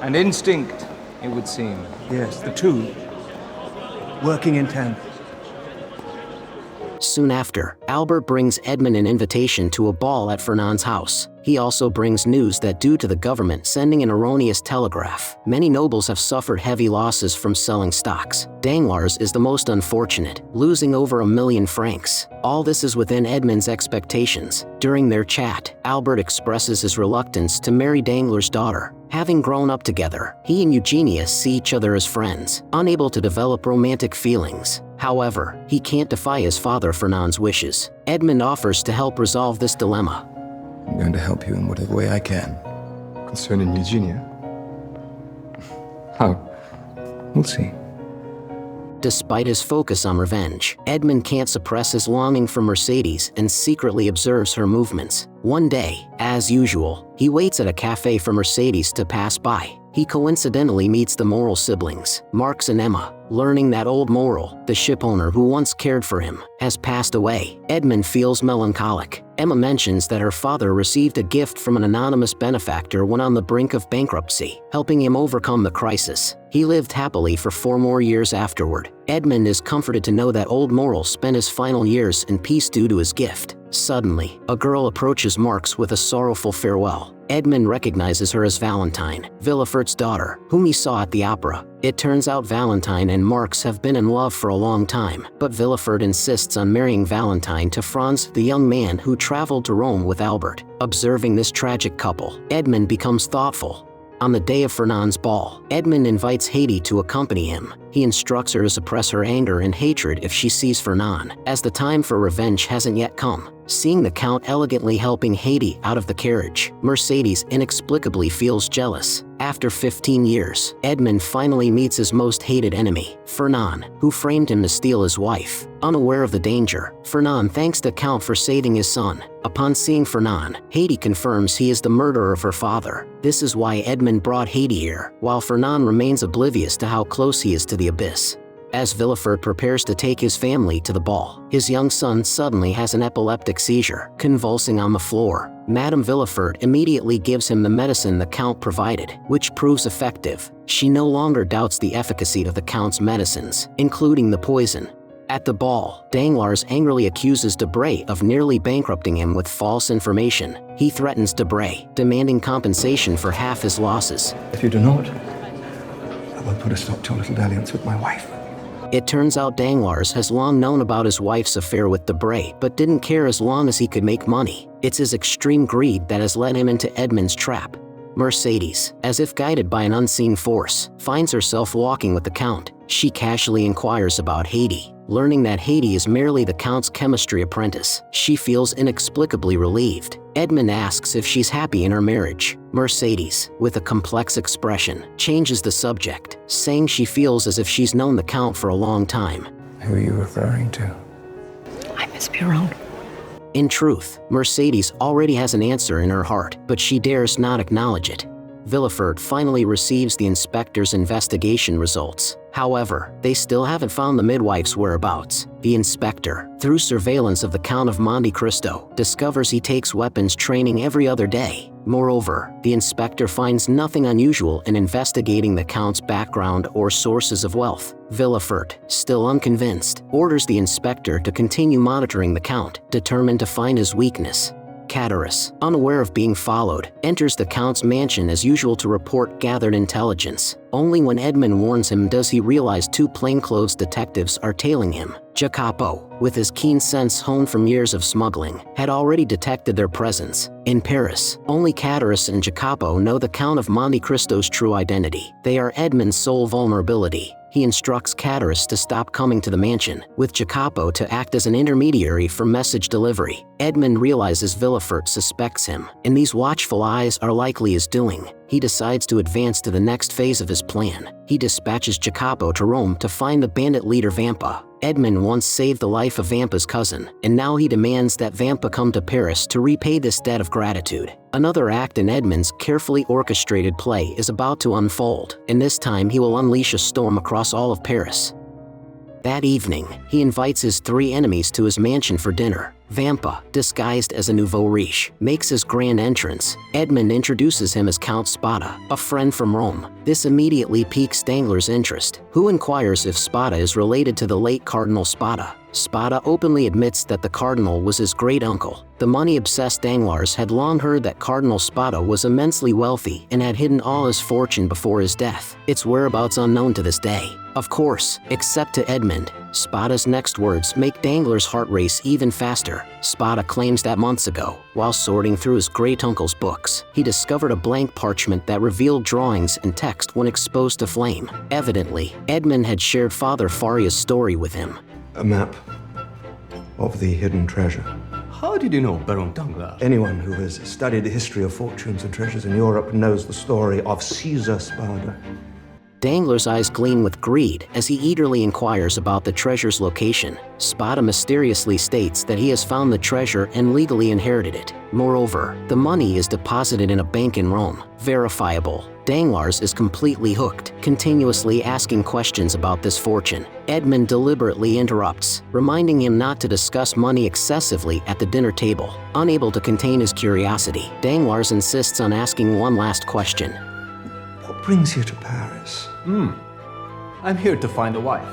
S4: And instinct, it would seem. Yes, the two working in tandem.
S1: Soon after, Albert brings Edmond an invitation to a ball at Fernand's house. He also brings news that due to the government sending an erroneous telegraph, many nobles have suffered heavy losses from selling stocks. Danglars is the most unfortunate, losing over 1 million francs. All this is within Edmond's expectations. During their chat, Albert expresses his reluctance to marry Danglars' daughter. Having grown up together, he and Eugenia see each other as friends, unable to develop romantic feelings. However, he can't defy his father Fernand's wishes. Edmond offers to help resolve this dilemma.
S2: I'm going to help you in whatever way I can. Concerning Eugenia? How? We'll see.
S1: Despite his focus on revenge, Edmond can't suppress his longing for Mercedes and secretly observes her movements. One day, as usual, he waits at a cafe for Mercedes to pass by. He coincidentally meets the Morel siblings, Marx and Emma. Learning that old Morel, the shipowner who once cared for him, has passed away, Edmond feels melancholic. Emma mentions that her father received a gift from an anonymous benefactor when on the brink of bankruptcy, helping him overcome the crisis. He lived happily for 4 more years afterward. Edmond is comforted to know that old Morel spent his final years in peace due to his gift. Suddenly, a girl approaches Marx with a sorrowful farewell. Edmund recognizes her as Valentine, Villefort's daughter, whom he saw at the opera. It turns out Valentine and Marx have been in love for a long time, but Villefort insists on marrying Valentine to Franz, the young man who traveled to Rome with Albert. Observing this tragic couple, Edmund becomes thoughtful. On the day of Fernand's ball, Edmund invites Haiti to accompany him. He instructs her to suppress her anger and hatred if she sees Fernand, as the time for revenge hasn't yet come. Seeing the Count elegantly helping Haiti out of the carriage, Mercedes inexplicably feels jealous. After 15 years, Edmund finally meets his most hated enemy, Fernand, who framed him to steal his wife. Unaware of the danger, Fernand thanks the Count for saving his son. Upon seeing Fernand, Haiti confirms he is the murderer of her father. This is why Edmund brought Haiti here, while Fernand remains oblivious to how close he is to the abyss. As Villefort prepares to take his family to the ball, his young son suddenly has an epileptic seizure, convulsing on the floor. Madame Villefort immediately gives him the medicine the Count provided, which proves effective. She no longer doubts the efficacy of the Count's medicines, including the poison. At the ball, Danglars angrily accuses Debray of nearly bankrupting him with false information. He threatens Debray, demanding compensation for half his losses.
S2: If you do not, I will put a stop to your little dalliance with my wife.
S1: It turns out Danglars has long known about his wife's affair with Debray, but didn't care as long as he could make money. It's his extreme greed that has led him into Edmund's trap. Mercedes, as if guided by an unseen force, finds herself walking with the Count. She casually inquires about Haiti. Learning that Haiti is merely the Count's chemistry apprentice, she feels inexplicably relieved. Edmund asks if she's happy in her marriage. Mercedes, with a complex expression, changes the subject, saying she feels as if she's known the Count for a long time.
S2: Who are you referring to?
S7: I'm Miss Biron.
S1: In truth, Mercedes already has an answer in her heart, but she dares not acknowledge it. Villefort finally receives the inspector's investigation results. However, they still haven't found the midwife's whereabouts. The inspector, through surveillance of the Count of Monte Cristo, discovers he takes weapons training every other day. Moreover, the inspector finds nothing unusual in investigating the Count's background or sources of wealth. Villefort, still unconvinced, orders the inspector to continue monitoring the Count, determined to find his weakness. Cadaris, unaware of being followed, enters the Count's mansion as usual to report gathered intelligence. Only when Edmund warns him does he realize two plainclothes detectives are tailing him. Jacopo, with his keen sense honed from years of smuggling, had already detected their presence. In Paris, only Cadaris and Jacopo know the Count of Monte Cristo's true identity. They are Edmund's sole vulnerability. He instructs Cadaris to stop coming to the mansion, with Jacopo to act as an intermediary for message delivery. Edmund realizes Villefort suspects him, and these watchful eyes are likely his doing. He decides to advance to the next phase of his plan. He dispatches Jacopo to Rome to find the bandit leader Vampa. Edmund once saved the life of Vampa's cousin, and now he demands that Vampa come to Paris to repay this debt of gratitude. Another act in Edmund's carefully orchestrated play is about to unfold, and this time he will unleash a storm across all of Paris. That evening, he invites his three enemies to his mansion for dinner. Vampa, disguised as a nouveau riche, makes his grand entrance. Edmund introduces him as Count Spada, a friend from Rome. This immediately piques Danglars' interest, who inquires if Spada is related to the late Cardinal Spada. Spada openly admits that the Cardinal was his great-uncle. The money-obsessed Danglars had long heard that Cardinal Spada was immensely wealthy and had hidden all his fortune before his death, its whereabouts unknown to this day. Of course, except to Edmund. Spada's next words make Danglars' heart race even faster. Spada claims that months ago, while sorting through his great-uncle's books, he discovered a blank parchment that revealed drawings and text when exposed to flame. Evidently, Edmund had shared Father Faria's story with him.
S8: A map of the hidden treasure.
S9: How did you know, Baron Danglars?
S8: Anyone who has studied the history of fortunes and treasures in Europe knows the story of Caesar Spada.
S1: Danglars' eyes gleam with greed as he eagerly inquires about the treasure's location. Spada mysteriously states that he has found the treasure and legally inherited it. Moreover, the money is deposited in a bank in Rome. Verifiable. Danglars is completely hooked, continuously asking questions about this fortune. Edmund deliberately interrupts, reminding him not to discuss money excessively at the dinner table. Unable to contain his curiosity, Danglars insists on asking one last question.
S8: What brings you to Paris?
S9: I'm here to find a wife.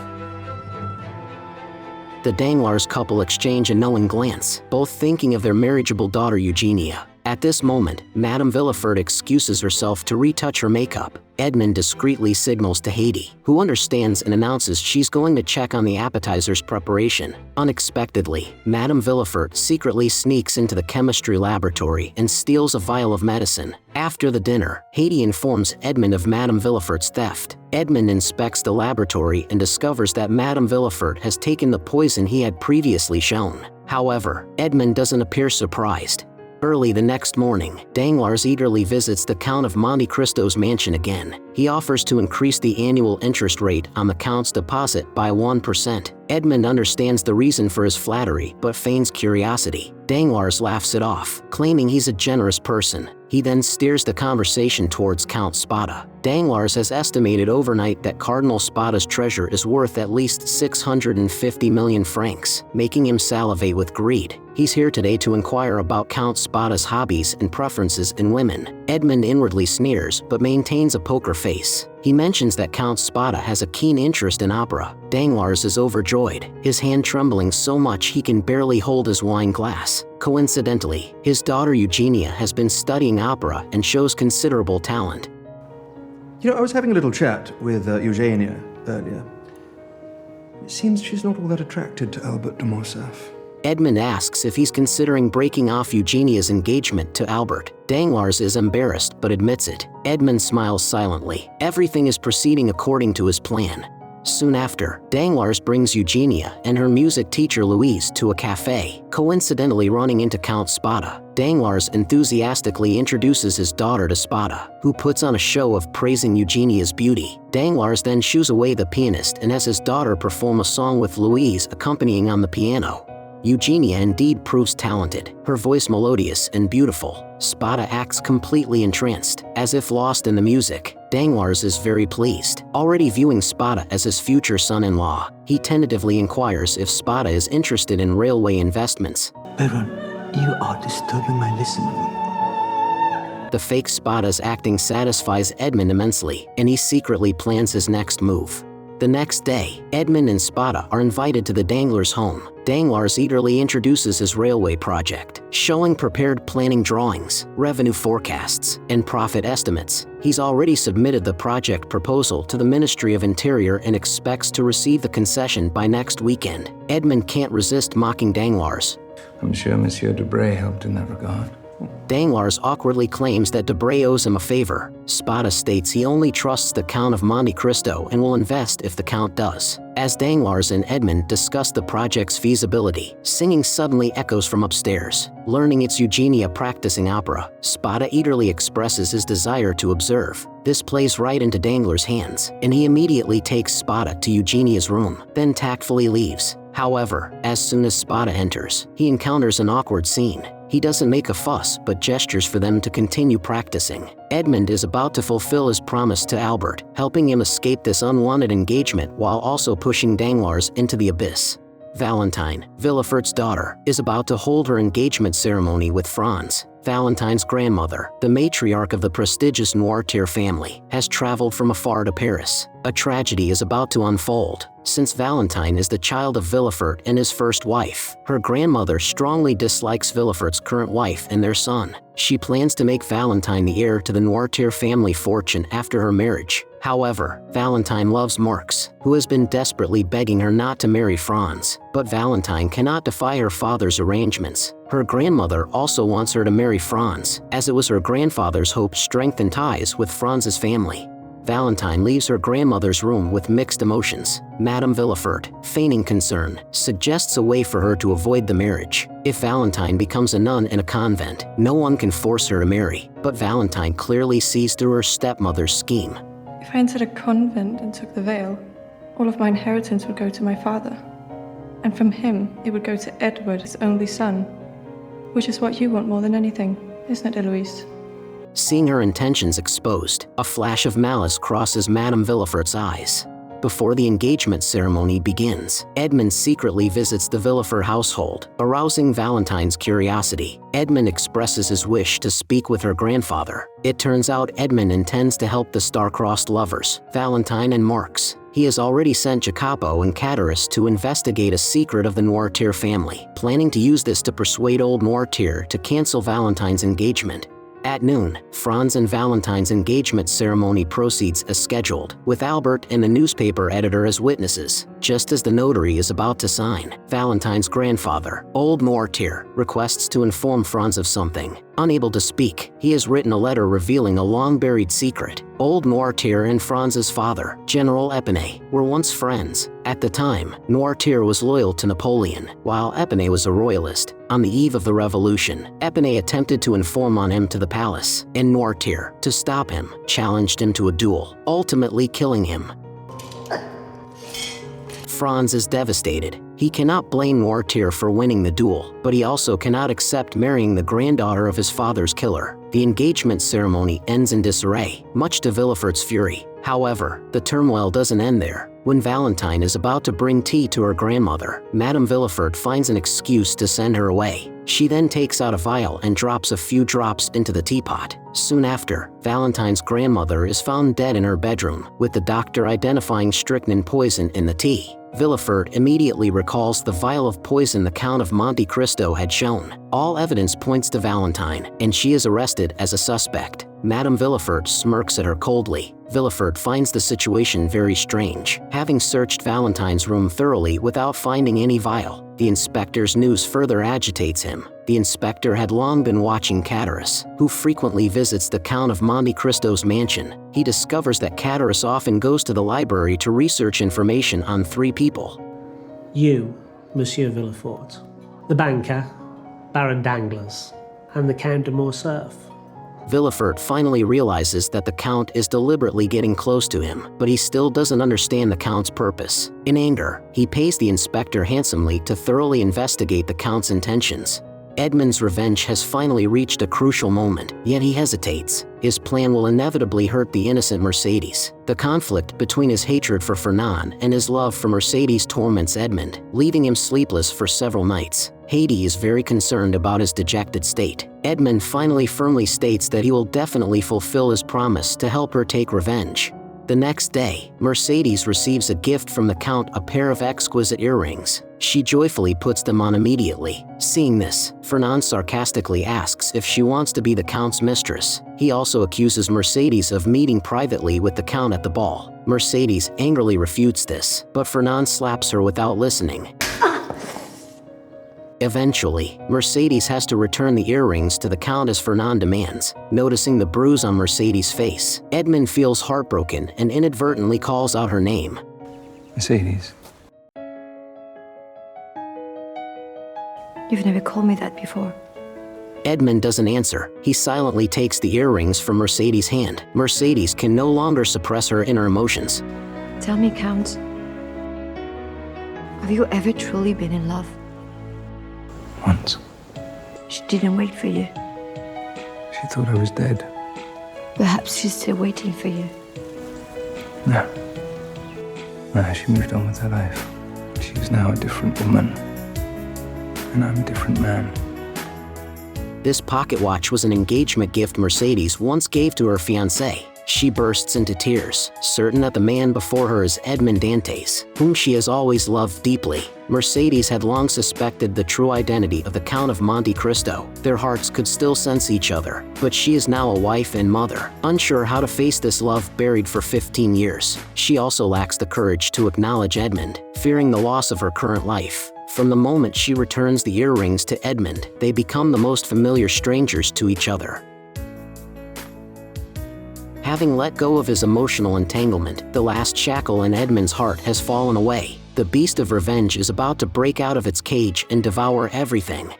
S1: The Danglars couple exchange a knowing glance, both thinking of their marriageable daughter Eugenia. At this moment, Madame Villefort excuses herself to retouch her makeup. Edmund discreetly signals to Haiti, who understands and announces she's going to check on the appetizer's preparation. Unexpectedly, Madame Villefort secretly sneaks into the chemistry laboratory and steals a vial of medicine. After the dinner, Haiti informs Edmund of Madame Villefort's theft. Edmund inspects the laboratory and discovers that Madame Villefort has taken the poison he had previously shown. However, Edmund doesn't appear surprised. Early the next morning, Danglars eagerly visits the Count of Monte Cristo's mansion again. He offers to increase the annual interest rate on the Count's deposit by 1%. Edmund understands the reason for his flattery but feigns curiosity. Danglars laughs it off, claiming he's a generous person. He then steers the conversation towards Count Spada. Danglars has estimated overnight that Cardinal Spada's treasure is worth at least 650 million francs, making him salivate with greed. He's here today to inquire about Count Spada's hobbies and preferences in women. Edmund inwardly sneers but maintains a poker face. He mentions that Count Spada has a keen interest in opera. Danglars is overjoyed, his hand trembling so much he can barely hold his wine glass. Coincidentally, his daughter Eugenia has been studying opera and shows considerable talent.
S8: You know, I was having a little chat with Eugenia earlier. It seems she's not all that attracted to Albert de Morcerf.
S1: Edmund asks if he's considering breaking off Eugenia's engagement to Albert. Danglars is embarrassed but admits it. Edmund smiles silently. Everything is proceeding according to his plan. Soon after, Danglars brings Eugenia and her music teacher Louise to a cafe, coincidentally running into Count Spada. Danglars enthusiastically introduces his daughter to Spada, who puts on a show of praising Eugenia's beauty. Danglars then shoos away the pianist and has his daughter perform a song with Louise accompanying on the piano. Eugenia indeed proves talented, her voice melodious and beautiful. Spada acts completely entranced, as if lost in the music. Danglars is very pleased. Already viewing Spada as his future son-in-law, he tentatively inquires if Spada is interested in railway investments.
S5: Baron, you are disturbing my listening.
S1: The fake Spada's acting satisfies Edmund immensely, and he secretly plans his next move. The next day, Edmund and Spada are invited to the Danglars' home. Danglars eagerly introduces his railway project, showing prepared planning drawings, revenue forecasts, and profit estimates. He's already submitted the project proposal to the Ministry of Interior and expects to receive the concession by next weekend. Edmund can't resist mocking Danglars.
S2: I'm sure Monsieur Debray helped in that regard.
S1: Danglars awkwardly claims that Debray owes him a favor. Spada states he only trusts the Count of Monte Cristo and will invest if the Count does. As Danglars and Edmund discuss the project's feasibility, singing suddenly echoes from upstairs. Learning it's Eugenia practicing opera, Spada eagerly expresses his desire to observe. This plays right into Danglars' hands, and he immediately takes Spada to Eugenia's room, then tactfully leaves. However, as soon as Spada enters, he encounters an awkward scene. He doesn't make a fuss but gestures for them to continue practicing. Edmund is about to fulfill his promise to Albert, helping him escape this unwanted engagement while also pushing Danglars into the abyss. Valentine, Villefort's daughter, is about to hold her engagement ceremony with Franz. Valentine's grandmother, the matriarch of the prestigious Noirtier family, has traveled from afar to Paris. A tragedy is about to unfold. Since Valentine is the child of Villefort and his first wife, her grandmother strongly dislikes Villefort's current wife and their son. She plans to make Valentine the heir to the Noirtier family fortune after her marriage. However, Valentine loves Marx, who has been desperately begging her not to marry Franz. But Valentine cannot defy her father's arrangements. Her grandmother also wants her to marry Franz, as it was her grandfather's hope to strengthen ties with Franz's family. Valentine leaves her grandmother's room with mixed emotions. Madame Villefort, feigning concern, suggests a way for her to avoid the marriage. If Valentine becomes a nun in a convent, no one can force her to marry. But Valentine clearly sees through her stepmother's scheme.
S7: If I entered a convent and took the veil, all of my inheritance would go to my father. And from him, it would go to Edward, his only son. Which is what you want more than anything, isn't it, Eloise?
S1: Seeing her intentions exposed, a flash of malice crosses Madame Villefort's eyes. Before the engagement ceremony begins, Edmund secretly visits the Villefort household, arousing Valentine's curiosity. Edmund expresses his wish to speak with her grandfather. It turns out Edmund intends to help the star-crossed lovers, Valentine and Marx. he has already sent Jacopo and Catullus to investigate a secret of the Noirtier family, planning to use this to persuade old Noirtier to cancel Valentine's engagement. At noon, Franz and Valentine's engagement ceremony proceeds as scheduled, with Albert and the newspaper editor as witnesses. Just as the notary is about to sign, Valentine's grandfather, old Noirtier, requests to inform Franz of something. Unable to speak, he has written a letter revealing a long-buried secret. Old Noirtier and Franz's father, General Epinay, were once friends. At the time, Noirtier was loyal to Napoleon, while Epinay was a royalist. On the eve of the revolution, Epinay attempted to inform on him to the palace, and Noirtier, to stop him, challenged him to a duel, ultimately killing him. Franz is devastated. He cannot blame Noirtier for winning the duel, but he also cannot accept marrying the granddaughter of his father's killer. The engagement ceremony ends in disarray, much to Villefort's fury. However, the turmoil doesn't end there. When Valentine is about to bring tea to her grandmother, Madame Villefort finds an excuse to send her away. She then takes out a vial and drops a few drops into the teapot. Soon after, Valentine's grandmother is found dead in her bedroom, with the doctor identifying strychnine poison in the tea. Villefort immediately recalls the vial of poison the Count of Monte Cristo had shown. All evidence points to Valentine, and she is arrested as a suspect. Madame Villefort smirks at her coldly. Villefort finds the situation very strange, having searched Valentine's room thoroughly without finding any vial. The inspector's news further agitates him. The inspector had long been watching Catullus, who frequently visits the Count of Monte Cristo's mansion. He discovers that Catullus often goes to the library to research information on 3 people.
S10: You, Monsieur Villefort, the banker, Baron Danglars, and the Count de Morcerf.
S1: Villefort finally realizes that the Count is deliberately getting close to him, but he still doesn't understand the Count's purpose. In anger, he pays the inspector handsomely to thoroughly investigate the Count's intentions. Edmond's revenge has finally reached a crucial moment, yet he hesitates. His plan will inevitably hurt the innocent Mercedes. The conflict between his hatred for Fernand and his love for Mercedes torments Edmond, leaving him sleepless for several nights. Haydée is very concerned about his dejected state. Edmond finally firmly states that he will definitely fulfill his promise to help her take revenge. The next day, Mercedes receives a gift from the Count, a pair of exquisite earrings. She joyfully puts them on immediately. Seeing this, Fernand sarcastically asks if she wants to be the Count's mistress. He also accuses Mercedes of meeting privately with the Count at the ball. Mercedes angrily refutes this, but Fernand slaps her without listening. Eventually, Mercedes has to return the earrings to the Count as Fernand demands. Noticing the bruise on Mercedes' face, Edmond feels heartbroken and inadvertently calls out her name.
S2: Mercedes.
S11: You've never called me that before.
S1: Edmond doesn't answer. He silently takes the earrings from Mercedes' hand. Mercedes can no longer suppress her inner emotions.
S11: Tell me, Count, have you ever truly been in love?
S2: Once.
S11: She didn't wait for you.
S2: She thought I was dead.
S11: Perhaps she's still waiting for you.
S2: No. No, she moved on with her life. She's now a different woman. And I'm a different man.
S1: This pocket watch was an engagement gift Mercedes once gave to her fiancé. She bursts into tears, certain that the man before her is Edmond Dantes, whom she has always loved deeply. Mercedes had long suspected the true identity of the Count of Monte Cristo. Their hearts could still sense each other, but she is now a wife and mother, unsure how to face this love buried for 15 years. She also lacks the courage to acknowledge Edmond, fearing the loss of her current life. From the moment she returns the earrings to Edmond, they become the most familiar strangers to each other. Having let go of his emotional entanglement, the last shackle in Edmond's heart has fallen away. The beast of revenge is about to break out of its cage and devour everything.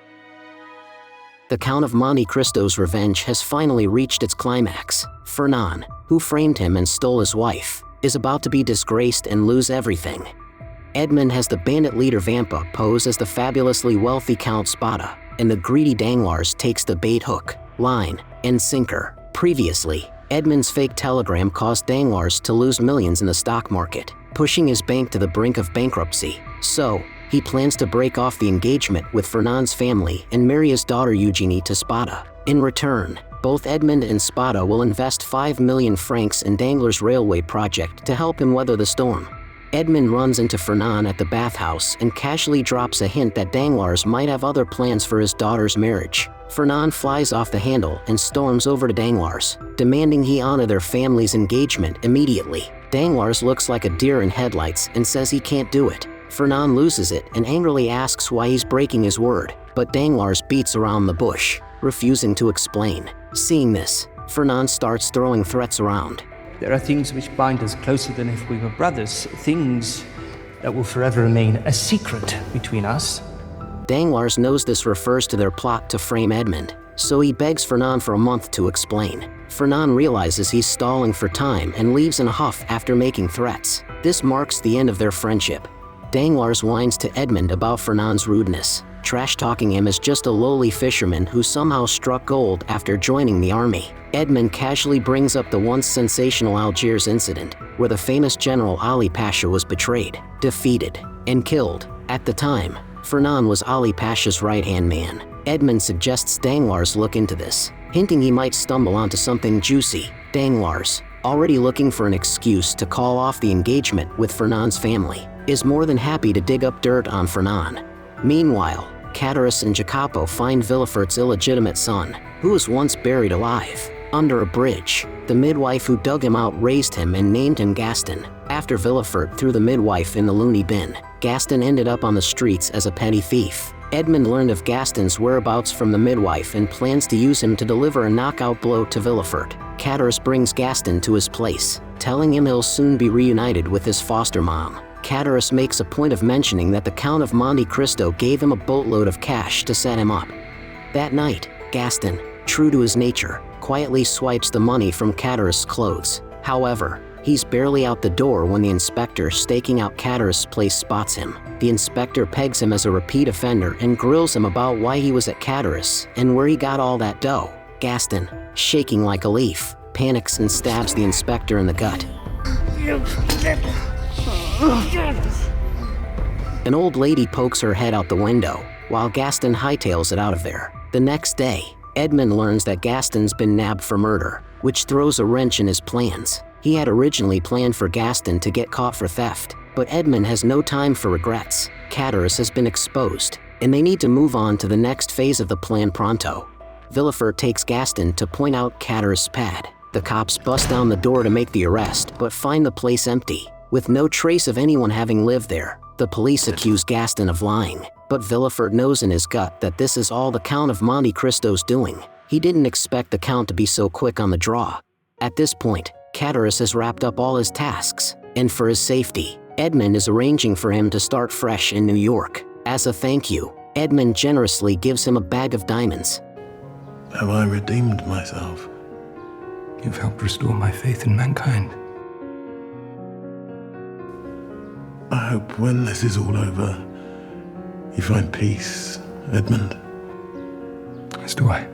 S1: The Count of Monte Cristo's revenge has finally reached its climax. Fernand, who framed him and stole his wife, is about to be disgraced and lose everything. Edmond has the bandit leader Vampa pose as the fabulously wealthy Count Spada, and the greedy Danglars takes the bait hook, line, and sinker. Previously, Edmond's fake telegram caused Danglars to lose millions in the stock market, pushing his bank to the brink of bankruptcy. So, he plans to break off the engagement with Fernand's family and marry his daughter Eugenie to Spada. In return, both Edmond and Spada will invest 5 million francs in Danglars' railway project to help him weather the storm. Edmund runs into Fernand at the bathhouse and casually drops a hint that Danglars might have other plans for his daughter's marriage. Fernand flies off the handle and storms over to Danglars, demanding he honor their family's engagement immediately. Danglars looks like a deer in headlights and says he can't do it. Fernand loses it and angrily asks why he's breaking his word, but Danglars beats around the bush, refusing to explain. Seeing this, Fernand starts throwing threats around.
S12: There are things which bind us closer than if we were brothers, things that will forever remain a secret between us.
S1: Danglars knows this refers to their plot to frame Edmund, so he begs Fernand for a month to explain. Fernand realizes he's stalling for time and leaves in a huff after making threats. This marks the end of their friendship. Danglars whines to Edmund about Fernand's rudeness, trash-talking him as just a lowly fisherman who somehow struck gold after joining the army. Edmund casually brings up the once sensational Algiers incident, where the famous General Ali Pasha was betrayed, defeated, and killed. At the time, Fernand was Ali Pasha's right-hand man. Edmund suggests Danglars look into this, hinting he might stumble onto something juicy. Danglars, already looking for an excuse to call off the engagement with Fernand's family, is more than happy to dig up dirt on Fernand. Meanwhile, Catullus and Jacopo find Villefort's illegitimate son, who was once buried alive under a bridge. The midwife who dug him out raised him and named him Gaston, after Villefort threw the midwife in the loony bin. Gaston ended up on the streets as a petty thief. Edmund learned of Gaston's whereabouts from the midwife and plans to use him to deliver a knockout blow to Villefort. Catullus brings Gaston to his place, telling him he'll soon be reunited with his foster mom. Catullus makes a point of mentioning that the Count of Monte Cristo gave him a boatload of cash to set him up. That night, Gaston, true to his nature, quietly swipes the money from Catullus' clothes. However, he's barely out the door when the inspector staking out Catullus' place spots him. The inspector pegs him as a repeat offender and grills him about why he was at Catullus and where he got all that dough. Gaston, shaking like a leaf, panics and stabs the inspector in the gut. An old lady pokes her head out the window, while Gaston hightails it out of there. The next day, Edmund learns that Gaston's been nabbed for murder, which throws a wrench in his plans. He had originally planned for Gaston to get caught for theft, but Edmund has no time for regrets. Catullus has been exposed, and they need to move on to the next phase of the plan pronto. Villefort takes Gaston to point out Catullus' pad. The cops bust down the door to make the arrest, but find the place empty, with no trace of anyone having lived there. The police accuse Gaston of lying, but Villefort knows in his gut that this is all the Count of Monte Cristo's doing. He didn't expect the Count to be so quick on the draw. At this point, Catullus has wrapped up all his tasks, and for his safety, Edmund is arranging for him to start fresh in New York. As a thank you, Edmund generously gives him a bag of diamonds.
S2: Have I redeemed myself? You've helped restore my faith in mankind. I hope when this is all over, you find peace, Edmund. As do I.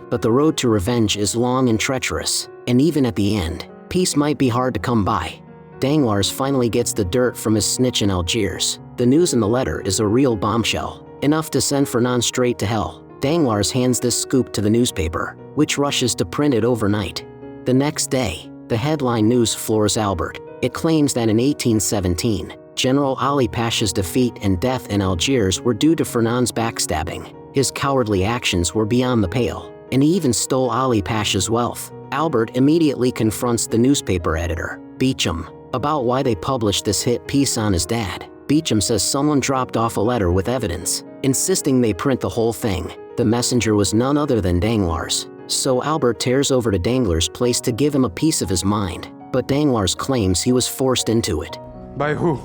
S1: But the road to revenge is long and treacherous, and even at the end, peace might be hard to come by. Danglars finally gets the dirt from his snitch in Algiers. The news in the letter is a real bombshell, enough to send Fernand straight to hell. Danglars hands this scoop to the newspaper, which rushes to print it overnight. The next day, the headline news floors Albert. It claims that in 1817, General Ali Pasha's defeat and death in Algiers were due to Fernand's backstabbing. His cowardly actions were beyond the pale, and he even stole Ali Pasha's wealth. Albert immediately confronts the newspaper editor, Beecham, about why they published this hit piece on his dad. Beecham says someone dropped off a letter with evidence, insisting they print the whole thing. The messenger was none other than Danglars, so Albert tears over to Danglars' place to give him a piece of his mind, but Danglars claims he was forced into it.
S2: By who?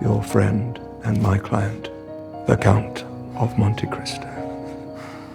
S8: Your friend and my client, the Count of Monte Cristo.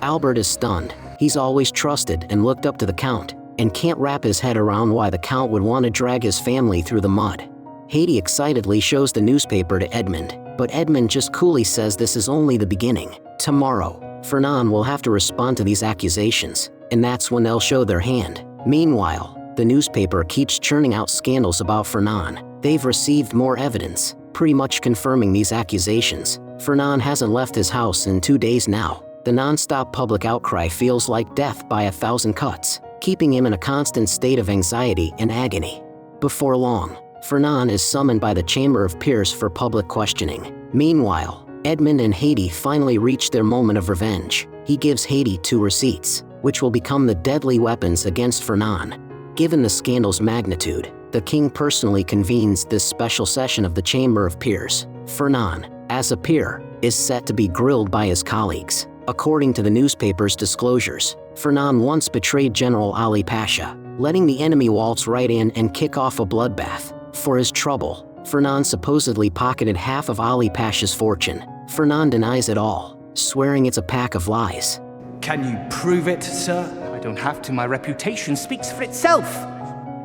S1: Albert is stunned. He's always trusted and looked up to the Count, and can't wrap his head around why the Count would want to drag his family through the mud. Haiti excitedly shows the newspaper to Edmund, but Edmund just coolly says this is only the beginning. Tomorrow, Fernand will have to respond to these accusations, and that's when they'll show their hand. Meanwhile, the newspaper keeps churning out scandals about Fernand. They've received more evidence, pretty much confirming these accusations. Fernand hasn't left his house in 2 days now. The non-stop public outcry feels like death by 1,000 cuts, keeping him in a constant state of anxiety and agony. Before long, Fernand is summoned by the Chamber of Peers for public questioning. Meanwhile, Edmund and Haiti finally reach their moment of revenge. He gives Haiti 2 receipts, which will become the deadly weapons against Fernand. Given the scandal's magnitude, the king personally convenes this special session of the Chamber of Peers. Fernand, as a peer, is set to be grilled by his colleagues. According to the newspaper's disclosures, Fernand once betrayed General Ali Pasha, letting the enemy waltz right in and kick off a bloodbath. For his trouble, Fernand supposedly pocketed half of Ali Pasha's fortune. Fernand denies it all, swearing it's a pack of lies.
S12: Can you prove it, sir? I don't have to. My reputation speaks for itself.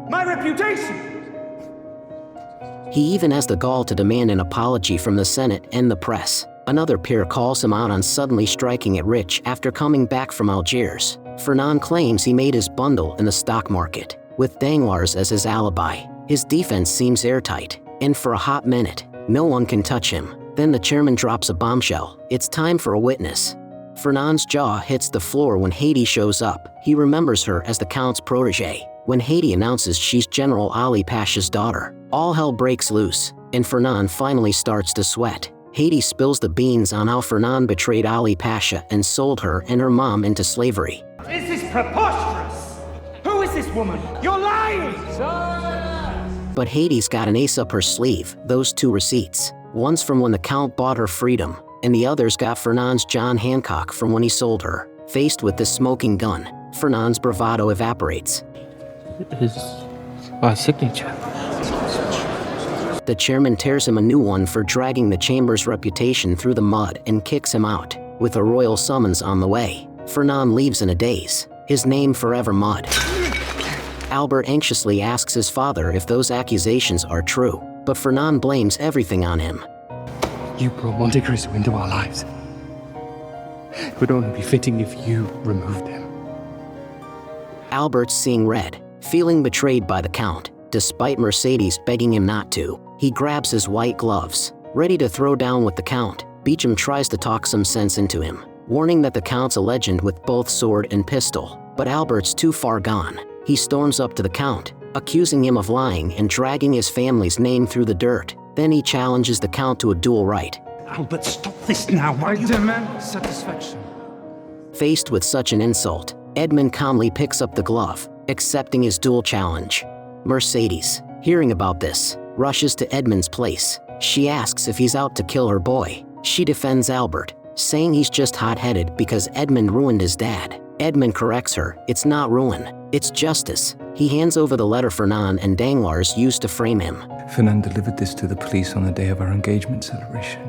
S12: My reputation!
S1: He even has the gall to demand an apology from the Senate and the press. Another peer calls him out on suddenly striking it rich after coming back from Algiers. Fernand claims he made his bundle in the stock market, with Danglars as his alibi. His defense seems airtight, and for a hot minute, no one can touch him. Then the chairman drops a bombshell. It's time for a witness. Fernand's jaw hits the floor when Haiti shows up. He remembers her as the Count's protege. When Haiti announces she's General Ali Pasha's daughter, all hell breaks loose, and Fernand finally starts to sweat. Haiti spills the beans on how Fernand betrayed Ali Pasha and sold her and her mom into slavery.
S12: This is preposterous! Who is this woman? You're lying!
S1: But Haiti's got an ace up her sleeve, those 2 receipts. One's from when the Count bought her freedom, and the other's got Fernand's John Hancock from when he sold her. Faced with this smoking gun, Fernand's bravado evaporates.
S9: It is my signature.
S1: The chairman tears him a new one for dragging the chamber's reputation through the mud and kicks him out. With a royal summons on the way, Fernand leaves in a daze, his name forever mud. Albert anxiously asks his father if those accusations are true, but Fernand blames everything on him.
S9: You brought Monte Cristo into our lives. It would only be fitting if you removed him.
S1: Albert's seeing red, feeling betrayed by the Count. Despite Mercedes begging him not to, he grabs his white gloves, ready to throw down with the Count. Beecham tries to talk some sense into him, warning that the Count's a legend with both sword and pistol, but Albert's too far gone. He storms up to the Count, accusing him of lying and dragging his family's name through the dirt. Then he challenges the Count to a duel right.
S12: Albert, stop this now.
S4: I demand satisfaction.
S1: Faced with such an insult, Edmund calmly picks up the glove, accepting his duel challenge. Mercedes, hearing about this, rushes to Edmund's place. She asks if he's out to kill her boy. She defends Albert, saying he's just hot-headed because Edmund ruined his dad. Edmund corrects her, it's not ruin, it's justice. He hands over the letter Fernand and Danglars used to frame him.
S2: Fernand delivered this to the police on the day of our engagement celebration.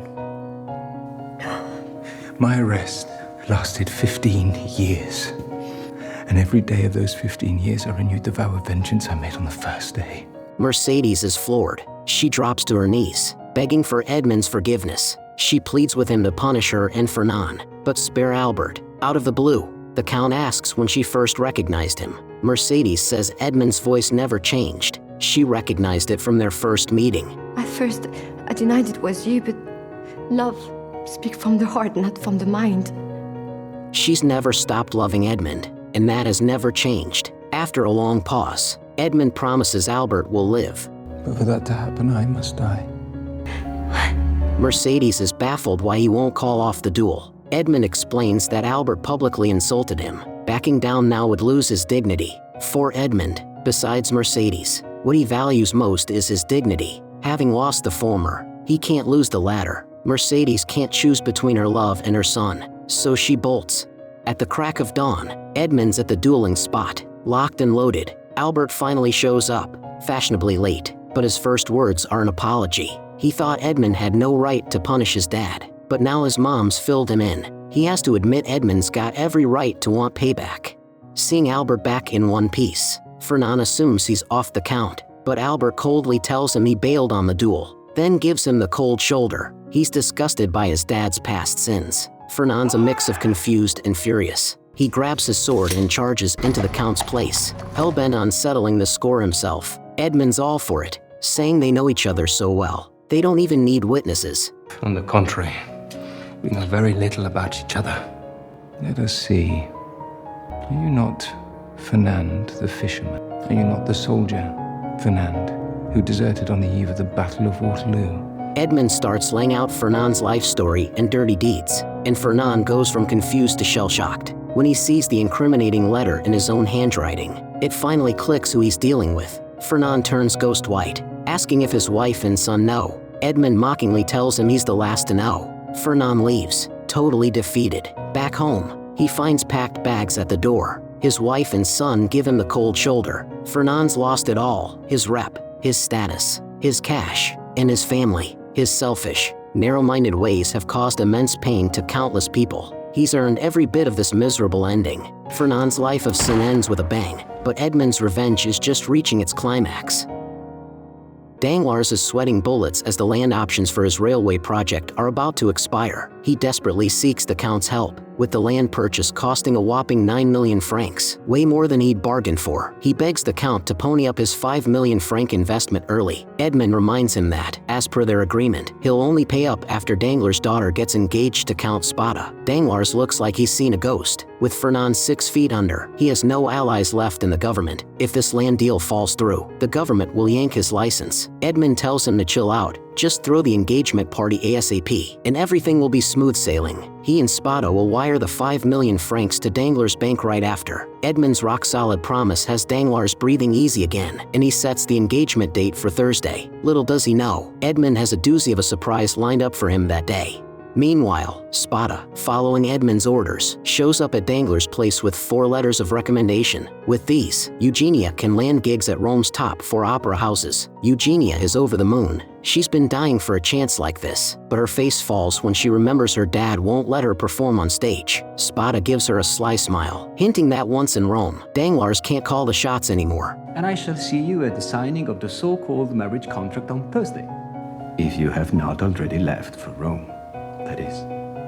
S2: My arrest lasted 15 years. And every day of those 15 years, I renewed the vow of vengeance I made on the first day.
S1: Mercedes is floored. She drops to her knees, begging for Edmund's forgiveness. She pleads with him to punish her and Fernand, but spare Albert. Out of the blue, the Count asks when she first recognized him. Mercedes says Edmund's voice never changed. She recognized it from their first meeting.
S11: At first, I denied it was you, but love speaks from the heart, not from the mind.
S1: She's never stopped loving Edmund, and that has never changed. After a long pause, Edmund promises Albert will live.
S2: But for that to happen, I must die.
S1: Mercedes is baffled why he won't call off the duel. Edmund explains that Albert publicly insulted him. Backing down now would lose his dignity. For Edmund, besides Mercedes, what he values most is his dignity. Having lost the former, he can't lose the latter. Mercedes can't choose between her love and her son, so she bolts. At the crack of dawn, Edmund's at the dueling spot, locked and loaded. Albert finally shows up, fashionably late, but his first words are an apology. He thought Edmund had no right to punish his dad, but now his mom's filled him in. He has to admit Edmund's got every right to want payback. Seeing Albert back in one piece, Fernand assumes he's off the Count, but Albert coldly tells him he bailed on the duel, then gives him the cold shoulder. He's disgusted by his dad's past sins. Fernand's a mix of confused and furious. He grabs his sword and charges into the Count's place, hell-bent on settling the score himself. Edmund's all for it, saying they know each other so well. They don't even need witnesses.
S9: On the contrary, we know very little about each other.
S2: Let us see. Are you not Fernand the fisherman? Are you not the soldier, Fernand, who deserted on the eve of the Battle of Waterloo.
S1: Edmund starts laying out Fernand's life story and dirty deeds, and Fernand goes from confused to shell-shocked. When he sees the incriminating letter in his own handwriting, it finally clicks who he's dealing with. Fernand turns ghost white, asking if his wife and son know. Edmund mockingly tells him he's the last to know. Fernand leaves, totally defeated. Back home, he finds packed bags at the door. His wife and son give him the cold shoulder. Fernand's lost it all: his rep, his status, his cash, and his family. His selfish, narrow-minded ways have caused immense pain to countless people. He's earned every bit of this miserable ending. Fernand's life of sin ends with a bang, but Edmund's revenge is just reaching its climax. Danglars is sweating bullets as the land options for his railway project are about to expire. He desperately seeks the Count's help, with the land purchase costing a whopping 9 million francs, way more than he'd bargained for. He begs the Count to pony up his 5 million franc investment early. Edmund reminds him that, as per their agreement, he'll only pay up after Danglars' daughter gets engaged to Count Spada. Danglars looks like he's seen a ghost. With Fernand 6 feet under, he has no allies left in the government. If this land deal falls through, the government will yank his license. Edmund tells him to chill out, just throw the engagement party ASAP, and everything will be smooth sailing. He and Spada will wire the 5 million francs to Danglars' bank right after. Edmund's rock-solid promise has Danglars breathing easy again, and he sets the engagement date for Thursday. Little does he know, Edmund has a doozy of a surprise lined up for him that day. Meanwhile, Spada, following Edmund's orders, shows up at Danglars' place with 4 letters of recommendation. With these, Eugenia can land gigs at Rome's top 4 opera houses. Eugenia is over the moon. She's been dying for a chance like this, but her face falls when she remembers her dad won't let her perform on stage. Spada gives her a sly smile, hinting that once in Rome, Danglars can't call the shots anymore.
S13: And I shall see you at the signing of the so-called marriage contract on Thursday, if you have not already left for Rome. That is.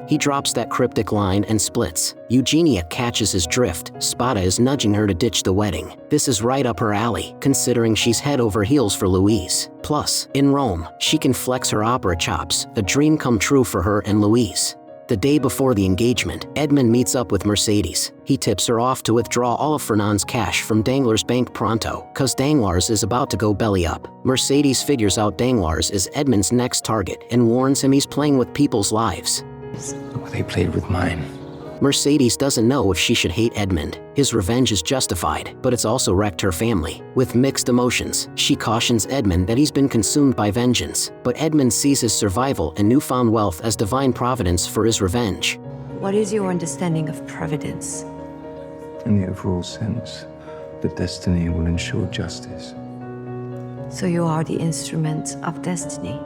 S1: He drops that cryptic line and splits. Eugenia catches his drift. Spada is nudging her to ditch the wedding. This is right up her alley, considering she's head over heels for Louise. Plus, in Rome, she can flex her opera chops, a dream come true for her and Louise. The day before the engagement, Edmund meets up with Mercedes. He tips her off to withdraw all of Fernand's cash from Danglars' bank pronto, cause Danglars is about to go belly up. Mercedes figures out Danglars is Edmund's next target and warns him he's playing with people's lives.
S2: They played with mine.
S1: Mercedes doesn't know if she should hate Edmund. His revenge is justified, but it's also wrecked her family. With mixed emotions, she cautions Edmund that he's been consumed by vengeance, but Edmund sees his survival and newfound wealth as divine providence for his revenge.
S14: What is your understanding of providence?
S2: In the overall sense, that destiny will ensure justice.
S14: So you are the instrument of destiny.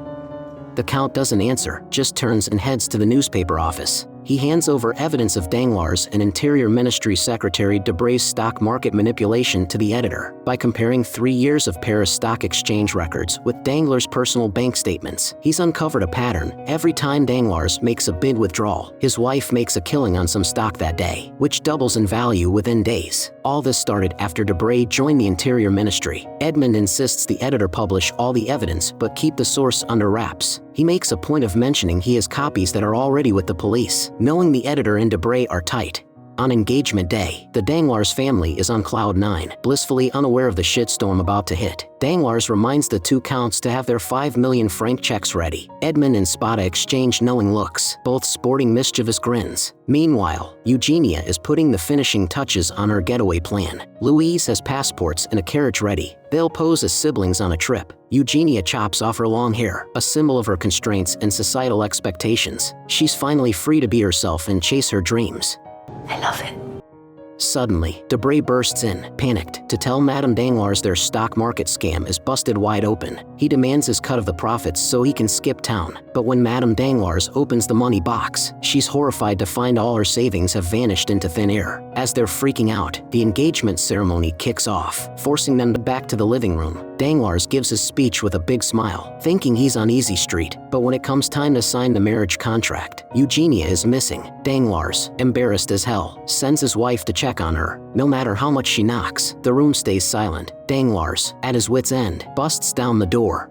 S1: The Count doesn't answer, just turns and heads to the newspaper office. He hands over evidence of Danglars and Interior Ministry Secretary Debray's stock market manipulation to the editor. By comparing 3 years of Paris Stock Exchange records with Danglars' personal bank statements, he's uncovered a pattern. Every time Danglars makes a bid withdrawal, his wife makes a killing on some stock that day, which doubles in value within days. All this started after Debray joined the Interior Ministry. Edmund insists the editor publish all the evidence but keep the source under wraps. He makes a point of mentioning he has copies that are already with the police, knowing the editor and Debray are tight. On engagement day, the Danglars family is on cloud 9, blissfully unaware of the shitstorm about to hit. Danglars reminds the 2 counts to have their 5 million franc checks ready. Edmund and Spada exchange knowing looks, both sporting mischievous grins. Meanwhile, Eugenia is putting the finishing touches on her getaway plan. Louise has passports and a carriage ready. They'll pose as siblings on a trip. Eugenia chops off her long hair, a symbol of her constraints and societal expectations. She's finally free to be herself and chase her dreams.
S14: I love it.
S1: Suddenly, Debray bursts in, panicked, to tell Madame Danglars their stock market scam is busted wide open. He demands his cut of the profits so he can skip town. But when Madame Danglars opens the money box, she's horrified to find all her savings have vanished into thin air. As they're freaking out, the engagement ceremony kicks off, forcing them back to the living room. Danglars gives his speech with a big smile, thinking he's on easy street. But when it comes time to sign the marriage contract, Eugenia is missing. Danglars, embarrassed as hell, sends his wife to check on her. No matter how much she knocks, the room stays silent. Danglars, at his wit's end, busts down the door.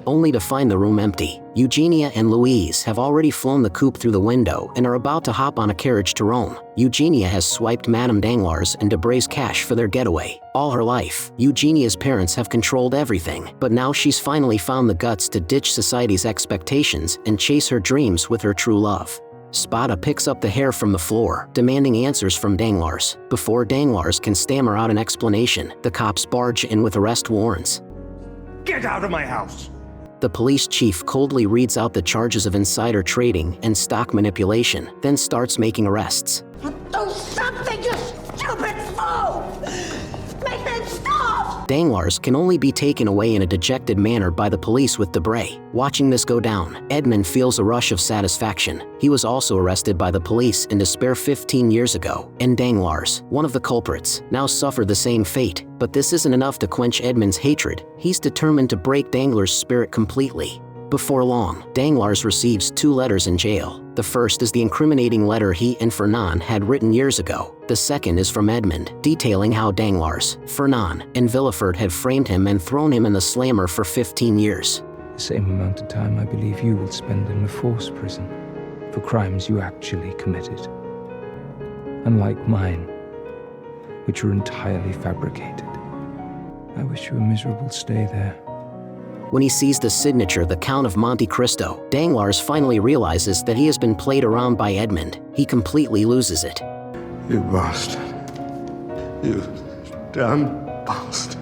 S1: only to find the room empty. Eugenia and Louise have already flown the coupe through the window and are about to hop on a carriage to Rome. Eugenia has swiped Madame Danglars and Debray's cash for their getaway. All her life, Eugenia's parents have controlled everything, but now she's finally found the guts to ditch society's expectations and chase her dreams with her true love. Spada picks up the hair from the floor, demanding answers from Danglars. Before Danglars can stammer out an explanation, the cops barge in with arrest warrants.
S4: Get out of my house!
S1: The police chief coldly reads out the charges of insider trading and stock manipulation, then starts making arrests.
S15: Do something, you stupid fool! Make them stop!
S1: Danglars can only be taken away in a dejected manner by the police with Debray. Watching this go down, Edmund feels a rush of satisfaction. He was also arrested by the police in despair 15 years ago, and Danglars, one of the culprits, now suffered the same fate. But this isn't enough to quench Edmund's hatred. He's determined to break Danglars' spirit completely. Before long, Danglars receives 2 letters in jail. The first is the incriminating letter he and Fernand had written years ago. The second is from Edmund, detailing how Danglars, Fernand, and Villefort had framed him and thrown him in the slammer for 15 years.
S2: The same amount of time I believe you will spend in a forced prison for crimes you actually committed. Unlike mine, which were entirely fabricated. I wish you a miserable stay there.
S1: When he sees the signature, the Count of Monte Cristo, Danglars finally realizes that he has been played around by Edmund. He completely loses it.
S16: You bastard. You damn bastard.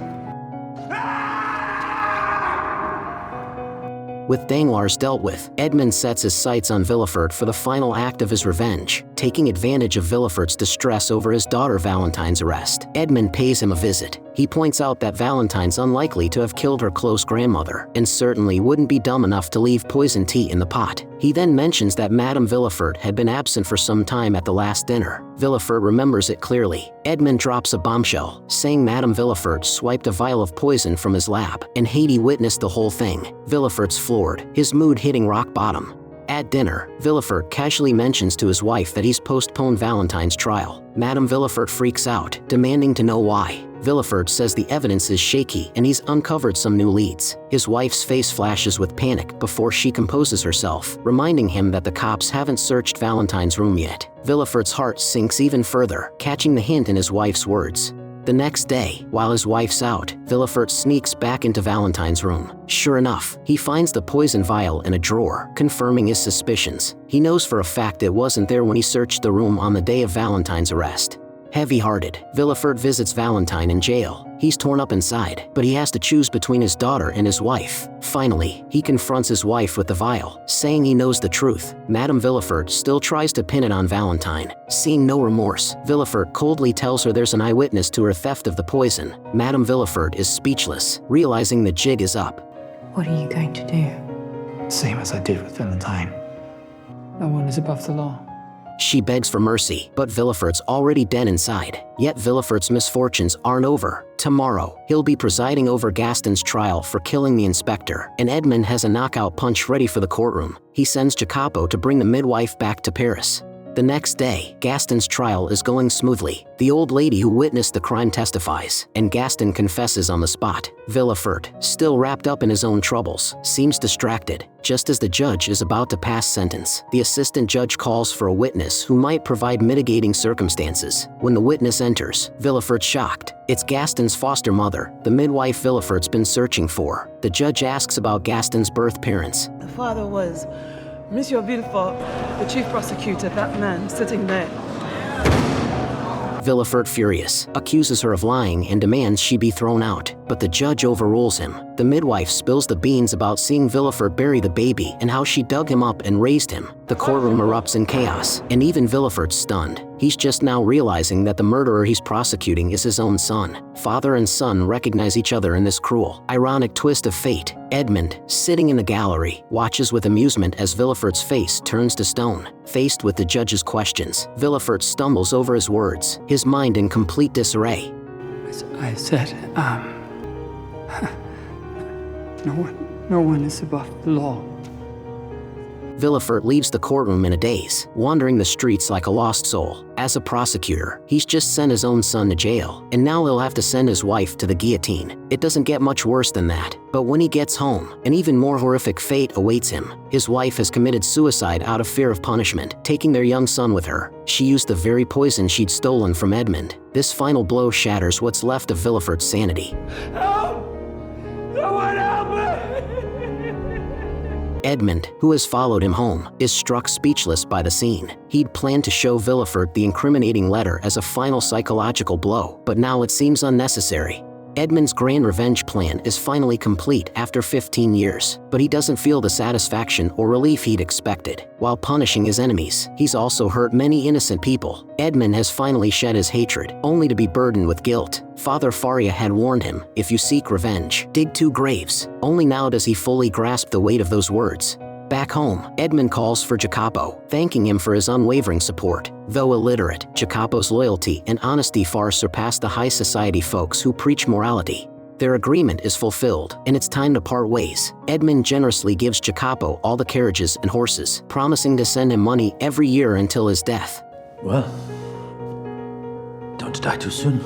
S1: With Danglars dealt with, Edmund sets his sights on Villefort for the final act of his revenge. Taking advantage of Villefort's distress over his daughter Valentine's arrest, Edmund pays him a visit. He points out that Valentine's unlikely to have killed her close grandmother, and certainly wouldn't be dumb enough to leave poison tea in the pot. He then mentions that Madame Villefort had been absent for some time at the last dinner. Villefort remembers it clearly. Edmund drops a bombshell, saying Madame Villefort swiped a vial of poison from his lap, and Haiti witnessed the whole thing. Villefort's floored, his mood hitting rock bottom. At dinner, Villefort casually mentions to his wife that he's postponed Valentine's trial. Madame Villefort freaks out, demanding to know why. Villefort says the evidence is shaky and he's uncovered some new leads. His wife's face flashes with panic before she composes herself, reminding him that the cops haven't searched Valentine's room yet. Villefort's heart sinks even further, catching the hint in his wife's words. The next day, while his wife's out, Villefort sneaks back into Valentine's room. Sure enough, he finds the poison vial in a drawer, confirming his suspicions. He knows for a fact it wasn't there when he searched the room on the day of Valentine's arrest. Heavy-hearted, Villefort visits Valentine in jail. He's torn up inside, but he has to choose between his daughter and his wife. Finally, he confronts his wife with the vial, saying he knows the truth. Madame Villefort still tries to pin it on Valentine. Seeing no remorse, Villefort coldly tells her there's an eyewitness to her theft of the poison. Madame Villefort is speechless, realizing the jig is up.
S14: What are you going to do?
S5: Same as I did with Valentine. No one is above the law.
S1: She begs for mercy, but Villefort's already dead inside. Yet Villefort's misfortunes aren't over. Tomorrow, he'll be presiding over Gaston's trial for killing the inspector, and Edmund has a knockout punch ready for the courtroom. He sends Jacopo to bring the midwife back to Paris. The next day, Gaston's trial is going smoothly. The old lady who witnessed the crime testifies, and Gaston confesses on the spot. Villefort, still wrapped up in his own troubles, seems distracted. Just as the judge is about to pass sentence, the assistant judge calls for a witness who might provide mitigating circumstances. When the witness enters, Villefort's shocked. It's Gaston's foster mother, the midwife Villefort's been searching for. The judge asks about Gaston's birth parents.
S17: The father was Monsieur Villefort, the chief prosecutor, that man sitting there.
S1: Villefort, furious, accuses her of lying and demands she be thrown out, but the judge overrules him. The midwife spills the beans about seeing Villefort bury the baby and how she dug him up and raised him. The courtroom erupts in chaos, and even Villefort's stunned. He's just now realizing that the murderer he's prosecuting is his own son. Father and son recognize each other in this cruel, ironic twist of fate. Edmund, sitting in the gallery, watches with amusement as Villefort's face turns to stone. Faced with the judge's questions, Villefort stumbles over his words, his mind in complete disarray.
S5: As I said, no one is above the law.
S1: Villefort leaves the courtroom in a daze, wandering the streets like a lost soul. As a prosecutor, he's just sent his own son to jail, and now he'll have to send his wife to the guillotine. It doesn't get much worse than that. But when he gets home, an even more horrific fate awaits him. His wife has committed suicide out of fear of punishment, taking their young son with her. She used the very poison she'd stolen from Edmund. This final blow shatters what's left of Villefort's sanity.
S15: Help! Someone help me!
S1: Edmund, who has followed him home, is struck speechless by the scene. He'd planned to show Villefort the incriminating letter as a final psychological blow, but now it seems unnecessary. Edmund's grand revenge plan is finally complete after 15 years, but he doesn't feel the satisfaction or relief he'd expected. While punishing his enemies, he's also hurt many innocent people. Edmund has finally shed his hatred, only to be burdened with guilt. Father Faria had warned him, if you seek revenge, dig 2 graves. Only now does he fully grasp the weight of those words. Back home, Edmund calls for Jacopo, thanking him for his unwavering support. Though illiterate, Jacopo's loyalty and honesty far surpass the high society folks who preach morality. Their agreement is fulfilled, and it's time to part ways. Edmund generously gives Jacopo all the carriages and horses, promising to send him money every year until his death.
S18: Well, don't die too soon.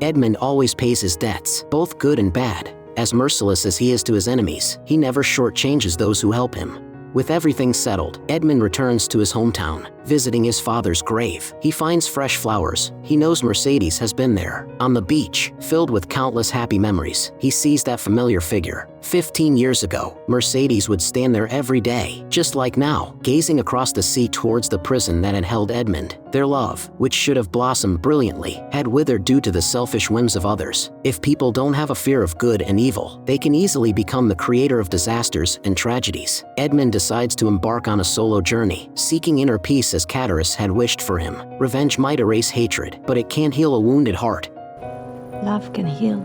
S1: Edmund always pays his debts, both good and bad. As merciless as he is to his enemies, he never shortchanges those who help him. With everything settled, Edmund returns to his hometown, visiting his father's grave. He finds fresh flowers. He knows Mercedes has been there. On the beach, filled with countless happy memories, he sees that familiar figure. 15 years ago, Mercedes would stand there every day, just like now, gazing across the sea towards the prison that had held Edmund. Their love, which should have blossomed brilliantly, had withered due to the selfish whims of others. If people don't have a fear of good and evil, they can easily become the creator of disasters and tragedies. Edmund decides to embark on a solo journey, seeking inner peace as Catullus had wished for him. Revenge might erase hatred, but it can't heal a wounded heart.
S14: Love can heal.